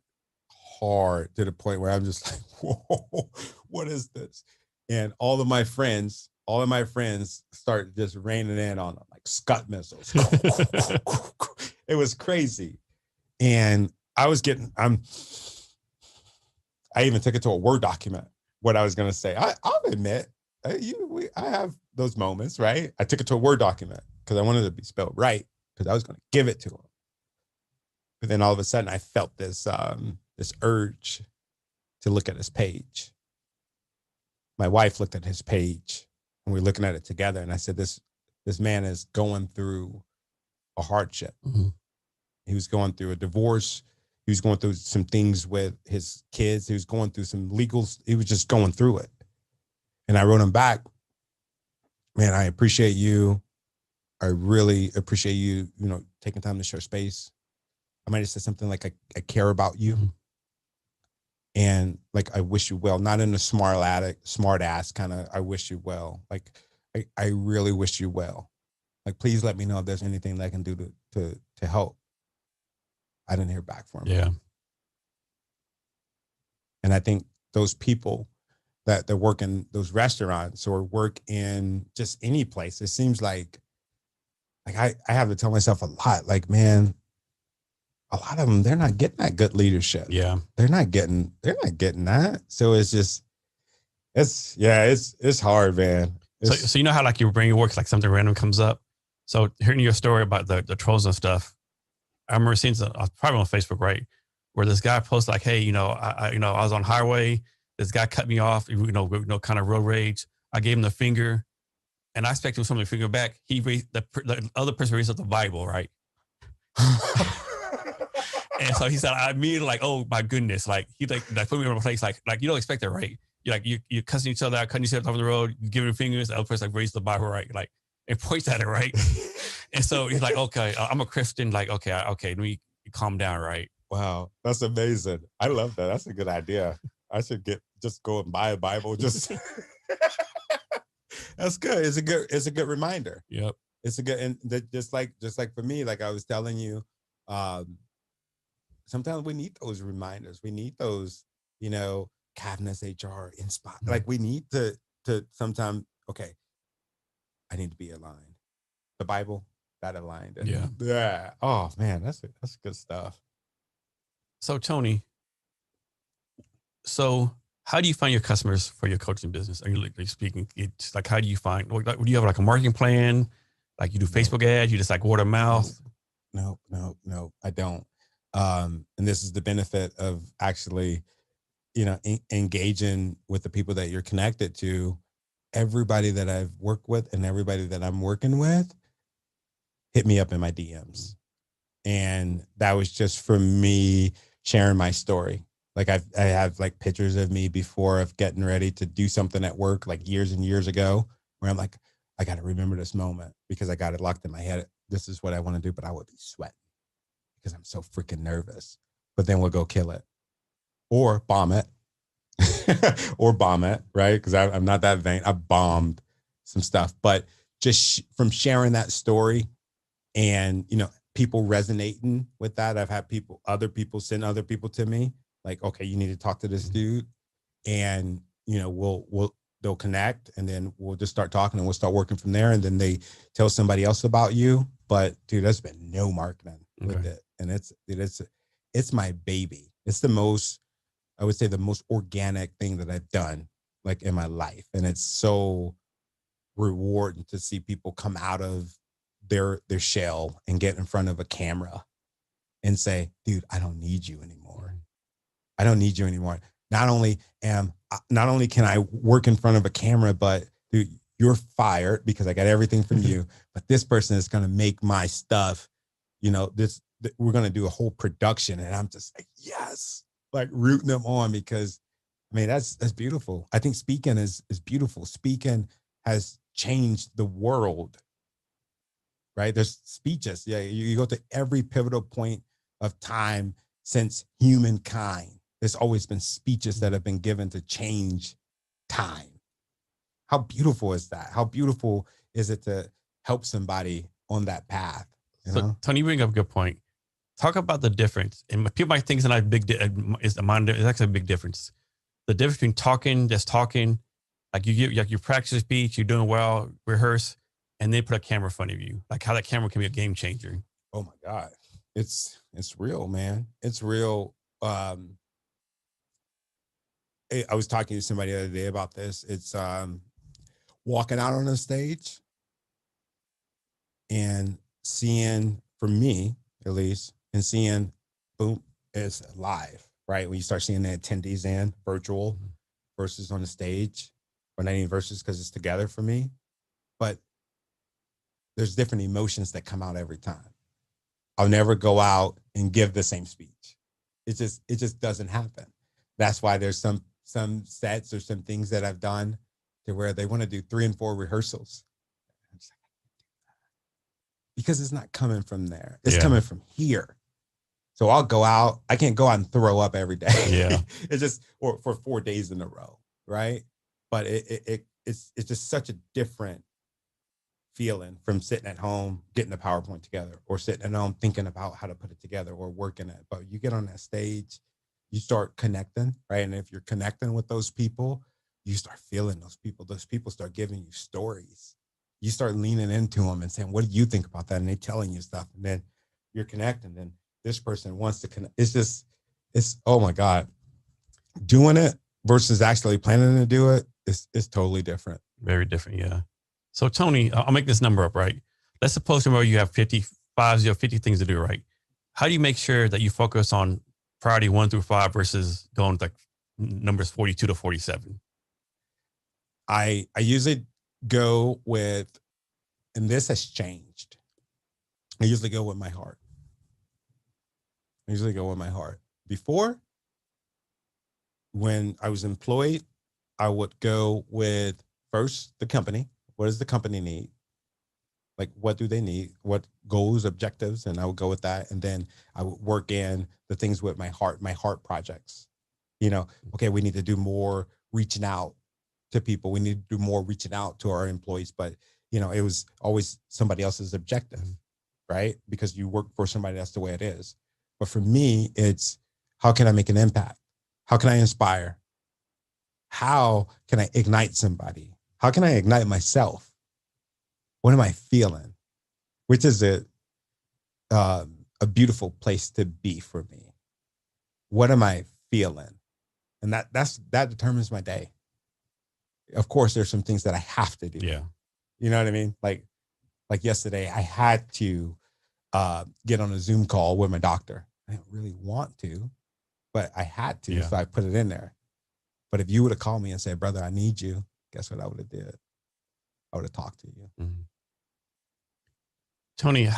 to the point where I'm just like, whoa, what is this? And all of my friends start just raining in on them like Scud missiles. It was crazy. And I even took it to a Word document, what I was going to say. I'll admit, I have those moments, right? I took it to a Word document because I wanted it to be spelled right, because I was going to give it to him. But then all of a sudden I felt this urge to look at his page. My wife looked at his page and we were looking at it together. And I said, this man is going through a hardship. Mm-hmm. He was going through a divorce. He was going through some things with his kids. He was going through some legals. He was just going through it. And I wrote him back, man, I appreciate you. I really appreciate you, taking time to share space. I might have said something like, I care about you. Mm-hmm. And like, I wish you well, not in a smart ass kind of, I wish you well. Like, I really wish you well. Like, please let me know if there's anything that I can do to help. I didn't hear back from him. Yeah. And I think those people that work in those restaurants or work in just any place, it seems like I have to tell myself a lot, like, man, a lot of them, they're not getting that good leadership. Yeah. They're not getting that. So it's hard, man. So you know how like your brain works, like something random comes up. So hearing your story about the trolls and stuff, I remember seeing probably on Facebook, right, where this guy posted like, "Hey, I was on highway. This guy cut me off. Kind of road rage. I gave him the finger, and I expected somebody to finger back. He raised the other person raised up the Bible, right? And so he said, I immediately like, oh my goodness, like he like put me in a place like you don't expect that, right? You're cussing each other out, cutting each other off the road, giving fingers. The other person like raised the Bible, right? Like and points at it, right? And so he's like, okay, I'm a Christian. Like, okay, let me calm down, right? Wow, that's amazing. I love that. That's a good idea. I should just go and buy a Bible. Just that's good. It's a good reminder. Yep. It's a good, and just like for me, like I was telling you, sometimes we need those reminders. We need those, Cavness HR inspire. Like we need to sometimes, okay, I need to be aligned. The Bible, that aligned. And yeah. Oh man, that's good stuff. So Tony, how do you find your customers for your coaching business? Are you like speaking? It's like, how do you find? Do you have like a marketing plan? Like you do Facebook ads? You just like word of mouth? No, I don't. And this is the benefit of actually, engaging with the people that you're connected to. Everybody that I've worked with and everybody that I'm working with hit me up in my DMs. And that was just for me sharing my story. Like I have like pictures of me before of getting ready to do something at work, like years and years ago, where I'm like, I got to remember this moment because I got it locked in my head. This is what I want to do, but I would be sweating because I'm so freaking nervous. But then we'll go kill it or bomb it. Right? Because I'm not that vain. I bombed some stuff, but just from sharing that story and, people resonating with that. I've had other people send other people to me like, okay, you need to talk to this dude and, they'll connect and then we'll just start talking and we'll start working from there. And then they tell somebody else about you. But dude, there's been no marketing with it. And it's my baby. It's I would say the most organic thing that I've done like in my life. And it's so rewarding to see people come out of their shell and get in front of a camera and say, dude, I don't need you anymore. I don't need you anymore. Not only can I work in front of a camera, but dude, you're fired because I got everything from you, but this person is going to make my stuff, we're going to do a whole production. And I'm just like, yes, like rooting them on because that's beautiful. I think speaking is beautiful. Speaking has changed the world, right? There's speeches. Yeah. You go to every pivotal point of time since humankind. There's always been speeches that have been given to change time. How beautiful is that? How beautiful is it to help somebody on that path? So, Tony, you bring up a good point. Talk about the difference. And people might think it's not a big, it's actually a big difference. The difference between just talking, Like you practice a speech, you're doing well, rehearse, and then put a camera in front of you. Like how that camera can be a game changer. Oh my God. It's real, man. It's real. I was talking to somebody the other day about this. It's walking out on a stage and seeing, for me at least, and seeing, boom, it's live, right? When you start seeing the attendees in virtual versus on the stage, or not even versus because it's together for me. But there's different emotions that come out every time. I'll never go out and give the same speech. It just doesn't happen. That's why there's some sets or some things that I've done to where they want to do 3 and 4 rehearsals. Because it's not coming from there. It's coming from here. So I'll go out. I can't go out and throw up every day. Yeah. It's just or for 4 days in a row, right? But it's just such a different feeling from sitting at home, getting the PowerPoint together, or sitting at home thinking about how to put it together or working it. But you get on that stage, you start connecting, right? And if you're connecting with those people, you start feeling those people. Those people start giving you stories. You start leaning into them and saying, what do you think about that? And they're telling you stuff. And then you're connecting. And this person wants to connect. It's, oh my God. Doing it versus actually planning to do it is totally different. Very different, yeah. So Tony, I'll make this number up, right? Let's suppose tomorrow you have 50 things to do, right? How do you make sure that you focus on priority 1 through 5 versus going like numbers 42 to 47? I usually go with, and this has changed. I usually go with my heart. Before, when I was employed, I would go with first the company. What does the company need? Like, what do they need? What goals, objectives? And I would go with that. And then I would work in the things with my heart projects. Okay, we need to do more reaching out to people. We need to do more reaching out to our employees. But, it was always somebody else's objective, right? Because you work for somebody, that's the way it is. But for me, it's how can I make an impact? How can I inspire? How can I ignite somebody? How can I ignite myself? What am I feeling? Which is a beautiful place to be for me. What am I feeling? And that determines my day. Of course, there's some things that I have to do. Yeah. You know what I mean? Like yesterday, I had to get on a Zoom call with my doctor. I didn't really want to, but I had to, so I put it in there. But if you would have called me and said, brother, I need you, guess what I would have did? I would have talked to you. Mm-hmm. Tony,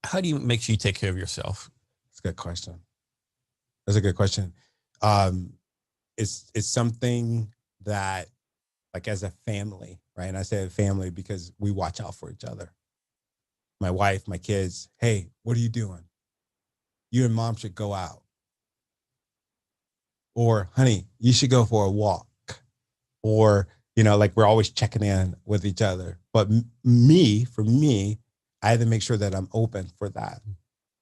how do you make sure you take care of yourself? That's a good question. It's something that, like, as a family, right? And I say family because we watch out for each other. My wife, my kids, hey, what are you doing? You and mom should go out. Or, honey, you should go for a walk. Or, like, we're always checking in with each other. But for me, I had to make sure that I'm open for that.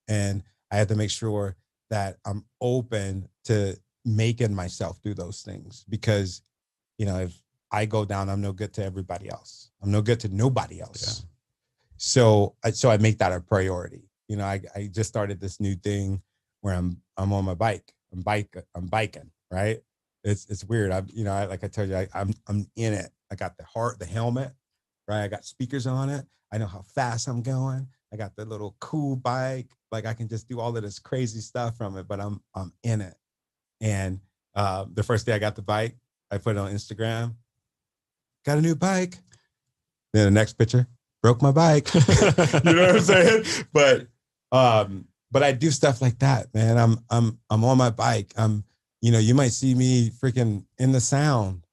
And I had to make sure that I'm open to making myself do those things. Because, if I go down, I'm no good to everybody else. I'm no good to nobody else. Yeah. So I make that a priority. I just started this new thing where I'm on my bike. I'm biking, right? It's weird. Like I told you, I'm in it. I got the helmet, right? I got speakers on it. I know how fast I'm going. I got the little cool bike. Like, I can just do all of this crazy stuff from it, but I'm in it. And the first day I got the bike, I put it on Instagram. Got a new bike. Then the next picture, broke my bike. You know what I'm saying? But I do stuff like that, man. I'm on my bike. You might see me freaking in the Sound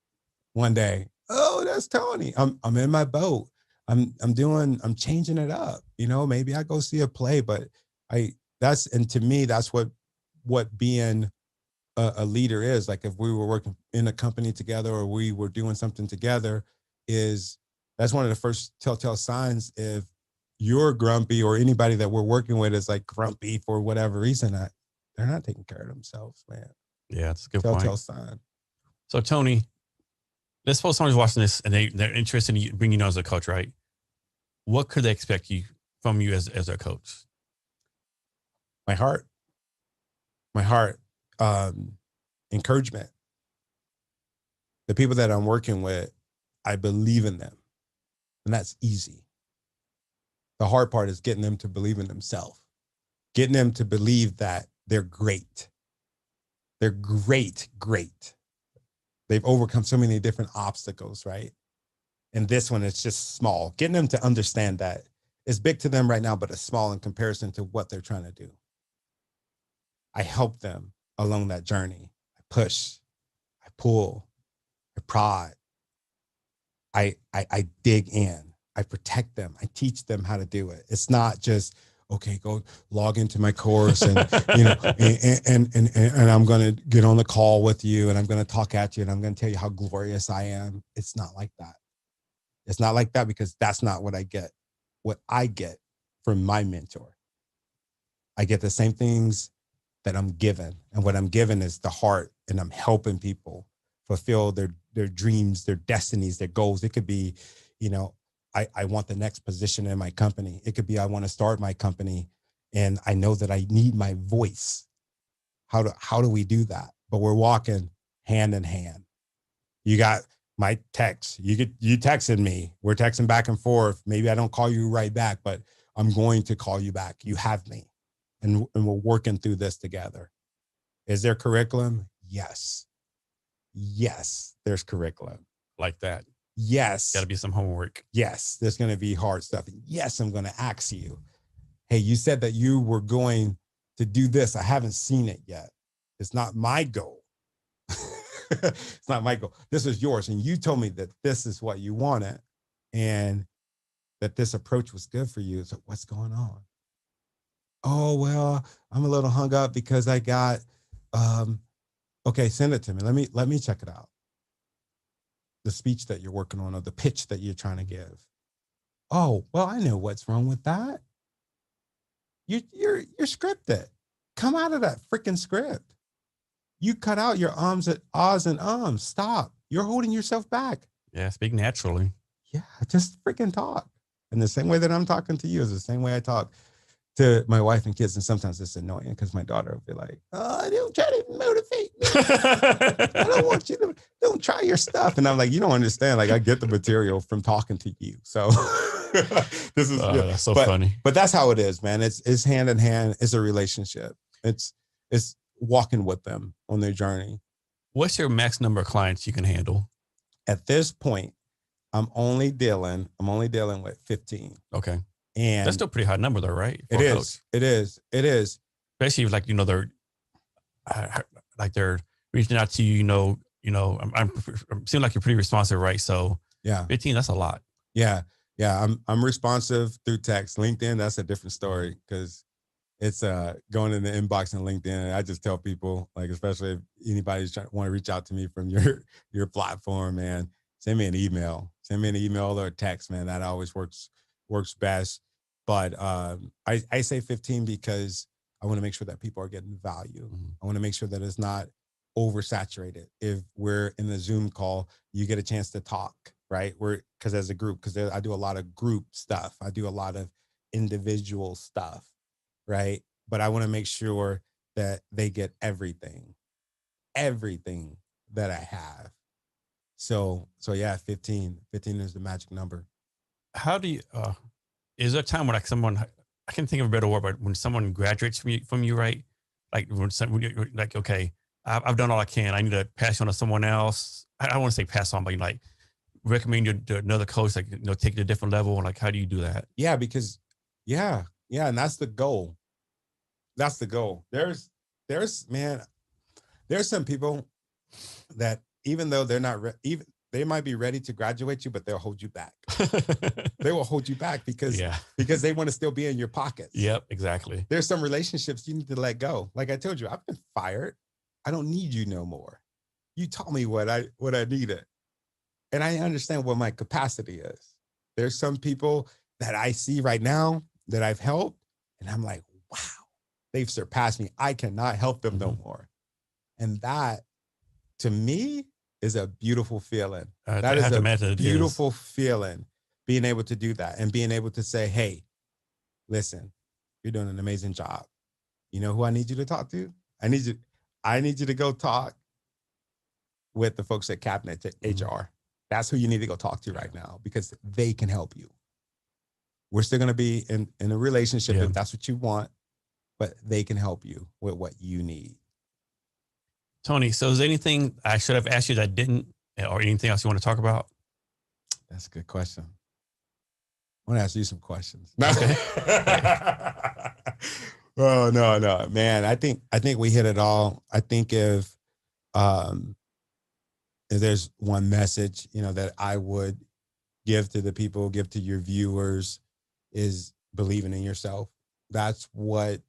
one day. Oh, that's Tony. I'm in my boat. I'm changing it up. Maybe I go see a play, but to me, that's what being a leader is. Like, if we were working in a company together or we were doing something together, that's one of the first telltale signs. If you're grumpy or anybody that we're working with is like grumpy for whatever reason, they're not taking care of themselves, man. Yeah, that's a good telltale point. Sign. So Tony, Let's suppose someone's watching this and they're interested in you, bringing you on as a coach, right? What could they expect from you as a coach? My heart, encouragement. The people that I'm working with, I believe in them, and that's easy. The hard part is getting them to believe in themselves, getting them to believe that they're great. They're great. They've overcome so many different obstacles, right? And this one is just small. Getting them to understand that it's big to them right now, but it's small in comparison to what they're trying to do. I help them along that journey. I push, I pull, I prod. I dig in. I protect them. I teach them how to do it. It's not just, okay, go log into my course and and I'm going to get on the call with you and I'm going to talk at you and I'm going to tell you how glorious I am. It's not like that. It's not like that because that's not what I get. What I get from my mentor, I get the same things that I'm given. And what I'm given is the heart, and I'm helping people fulfill their dreams, their destinies, their goals. It could be, I want the next position in my company. It could be, I want to start my company and I know that I need my voice. How do we do that? But we're walking hand in hand. You got my text. You texted me. We're texting back and forth. Maybe I don't call you right back, but I'm going to call you back. You have me. And we're working through this together. Is there curriculum? Yes. Yes, there's curriculum. Like that. Yes. Got to be some homework. Yes, there's going to be hard stuff. Yes, I'm going to ask you, hey, you said that you were going to do this. I haven't seen it yet. It's not my goal. It's not my goal. This is yours. And you told me that this is what you wanted and that this approach was good for you. So what's going on? Oh, well, I'm a little hung up because I got, okay, send it to me. Let me check it out. The speech that you're working on or the pitch that you're trying to give. Oh, well, I know what's wrong with that. You're scripted. Come out of that freaking script. You cut out your ahs and ums. Stop. You're holding yourself back. Yeah, speak naturally. Yeah, just freaking talk. And the same way that I'm talking to you is the same way I talk to my wife and kids. And sometimes it's annoying because my daughter will be like, oh, don't try to motivate me. I don't want you to, don't try your stuff. And I'm like, you don't understand. Like I get the material from talking to you. So this is that's so funny. But that's how it is, man. It's hand in hand. It's a relationship. It's walking with them on their journey. What's your max number of clients you can handle? At this point, I'm only dealing with 15. Okay. And that's still a pretty high number though, right? It is. Especially if like, they're reaching out to you, I'm seem like you're pretty responsive, right? So yeah, 15, that's a lot. Yeah. I'm responsive through text. LinkedIn, that's a different story because it's going in the inbox and LinkedIn. I just tell people, like, especially if anybody's trying want to reach out to me from your platform, man, send me an email. Send me an email or a text, man. That always works best. But I say 15 because I want to make sure that people are getting value. Mm-hmm. I want to make sure that it's not oversaturated. If we're in the Zoom call, you get a chance to talk, right? Because as a group, because I do a lot of group stuff. I do a lot of individual stuff, right? But I want to make sure that they get everything that I have. So yeah, 15 is the magic number. How do you, is there a time when like someone, I can think of a better word, but when someone graduates from you, right? Like when you're like, okay, I've done all I can. I need to pass on to someone else. I don't want to say pass on, but like recommend you to another coach, like, take it to a different level. And like, how do you do that? Yeah, because yeah. And that's the goal. There's some people that even though they're not they might be ready to graduate you, but they'll hold you back. They will hold you back because they want to still be in your pockets. Yep, exactly. There's some relationships you need to let go. Like I told you, I've been fired. I don't need you no more. You taught me what I needed. And I understand what my capacity is. There's some people that I see right now that I've helped, and I'm like, wow, they've surpassed me. I cannot help them no more. And that, to me, is a beautiful feeling. I That have is to a imagine it is. beautiful feeling, being able to do that and being able to say, hey, listen, you're doing an amazing job. You know who I need you to talk to? I need you to go talk with the folks at Cabinet HR. That's who you need to go talk to right now, because they can help you. We're still going to be in a relationship if that's what you want, but they can help you with what you need. Tony, so is there anything I should have asked you that I didn't, or anything else you want to talk about? That's a good question. I want to ask you some questions. Okay. Oh, no, man. I think we hit it all. I think if there's one message, that I would give to the people, give to your viewers, is believing in yourself. That's what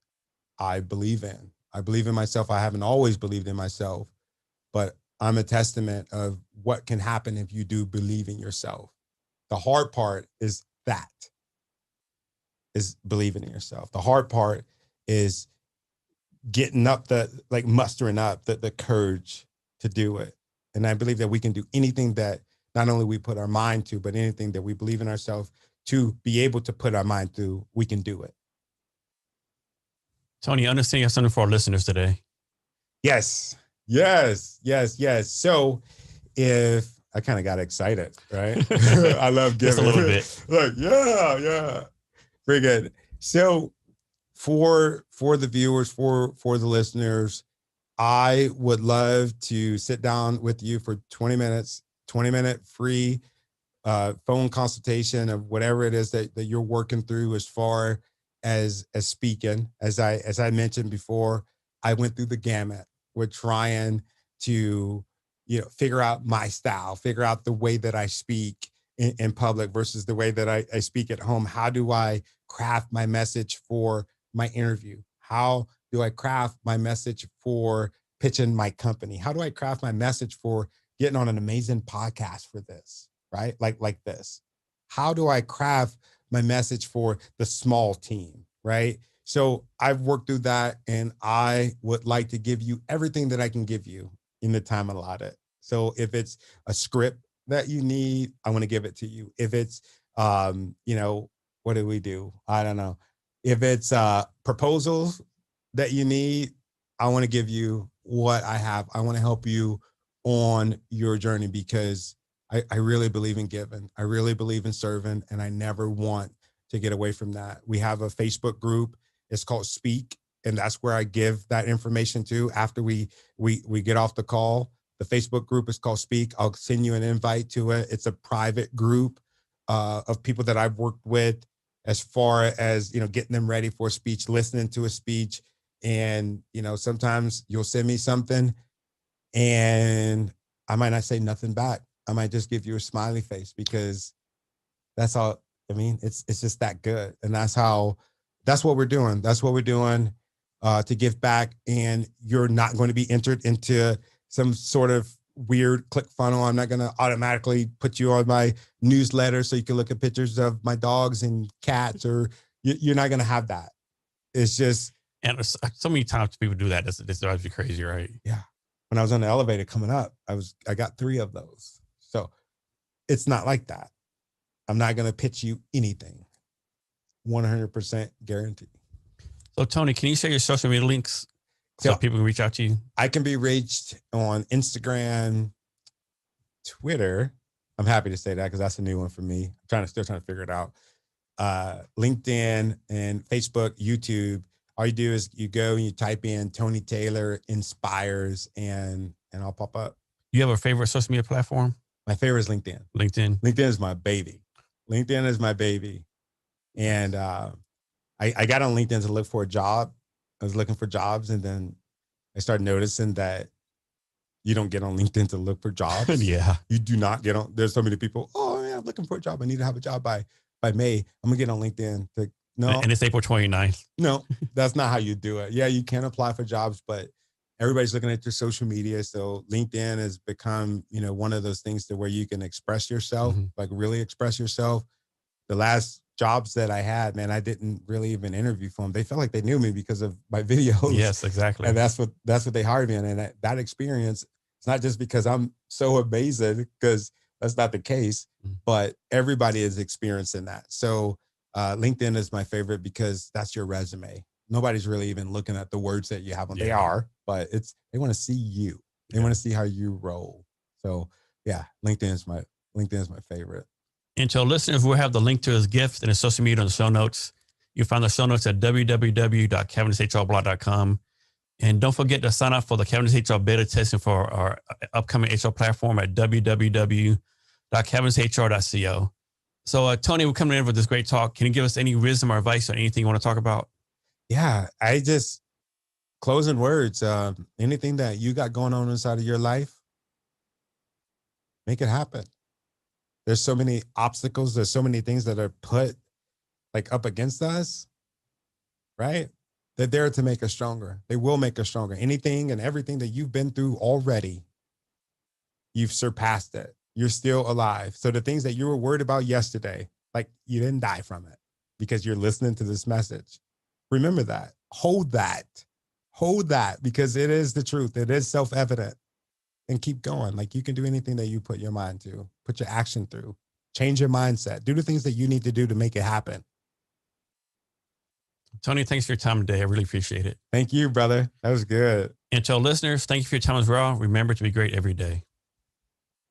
I believe in. I believe in myself. I haven't always believed in myself, but I'm a testament of what can happen if you do believe in yourself. The hard part is believing in yourself. The hard part is getting up mustering up the courage to do it. And I believe that we can do anything that not only we put our mind to, but anything that we believe in ourselves to be able to put our mind to, we can do it. Tony, I understand you have something for our listeners today. Yes. So if I kind of got excited, right? I love giving. Just a little bit. Yeah. Very good. So for the viewers, for the listeners, I would love to sit down with you for 20-minute free phone consultation of whatever it is that you're working through as far as speaking. As I mentioned before, I went through the gamut. We're trying to, figure out my style, figure out the way that I speak in public versus the way that I speak at home. How do I craft my message for my interview? How do I craft my message for pitching my company? How do I craft my message for getting on an amazing podcast for this, right? Like this. How do I craft my message for the small team, right? So I've worked through that, and I would like to give you everything that I can give you in the time allotted. So if it's a script that you need, I want to give it to you. If it's, what do we do? I don't know. If it's proposals that you need, I want to give you what I have. I want to help you on your journey, because I really believe in giving. I really believe in serving, and I never want to get away from that. We have a Facebook group. It's called Speak, and that's where I give that information to after we get off the call. The Facebook group is called Speak. I'll send you an invite to it. It's a private group of people that I've worked with as far as, getting them ready for a speech, listening to a speech. And, sometimes you'll send me something and I might not say nothing back. I might just give you a smiley face, because that's all. I mean, it's just that good. And that's what we're doing. That's what we're doing to give back. And you're not going to be entered into some sort of weird click funnel. I'm not going to automatically put you on my newsletter so you can look at pictures of my dogs and cats, or you're not going to have that. It's just. And so many times people do that. This drives you crazy, right? Yeah. When I was on the elevator coming up, I got 3 of those. So it's not like that. I'm not going to pitch you anything. 100% guarantee. So Tony, can you share your social media links so people can reach out to you? I can be reached on Instagram, Twitter. I'm happy to say that because that's a new one for me. I'm still trying to figure it out. LinkedIn and Facebook, YouTube. All you do is you go and you type in Tony Taylor Inspires, and I'll pop up. You have a favorite social media platform? My favorite is LinkedIn. LinkedIn is my baby. And I got on LinkedIn to look for a job. I was looking for jobs, and then I started noticing that you don't get on LinkedIn to look for jobs. Yeah. You do not get on. There's so many people. Oh, yeah, I'm looking for a job. I need to have a job by May. I'm going to get on LinkedIn. No. And it's April 29th. No, that's not how you do it. Yeah, you can apply for jobs, but everybody's looking at your social media. So LinkedIn has become, one of those things to where you can express yourself, like really express yourself. The last jobs that I had, man, I didn't really even interview for them. They felt like they knew me because of my videos. Yes, exactly. And that's what they hired me in. And that experience, not just because I'm so amazing, because that's not the case, but everybody is experiencing that. So LinkedIn is my favorite because that's your resume. Nobody's really even looking at the words that you have on. They are, but they want to see you. They want to see how you roll. So yeah, LinkedIn is my favorite. And to our listeners, we'll have the link to his gift and his social media on the show notes. You'll find the show notes at www.cavnesshrblog.com. And don't forget to sign up for the Cavness HR beta testing for our upcoming HR platform at www.cavnesshr.co. So, Tony, we're coming in with this great talk. Can you give us any wisdom or advice on anything you want to talk about? Yeah, I just closing words. Anything that you got going on inside of your life, make it happen. There's so many obstacles. There's so many things that are put like up against us, right? They're there to make us stronger. They will make us stronger. Anything and everything that you've been through already, you've surpassed it. You're still alive. So the things that you were worried about yesterday, like you didn't die from it because you're listening to this message. Remember that. Hold that. Hold that, because it is the truth. It is self-evident. And keep going. Like you can do anything that you put your mind to, put your action through, change your mindset, do the things that you need to do to make it happen. Tony, thanks for your time today. I really appreciate it. Thank you, brother. That was good. And to our listeners, thank you for your time as well. Remember to be great every day.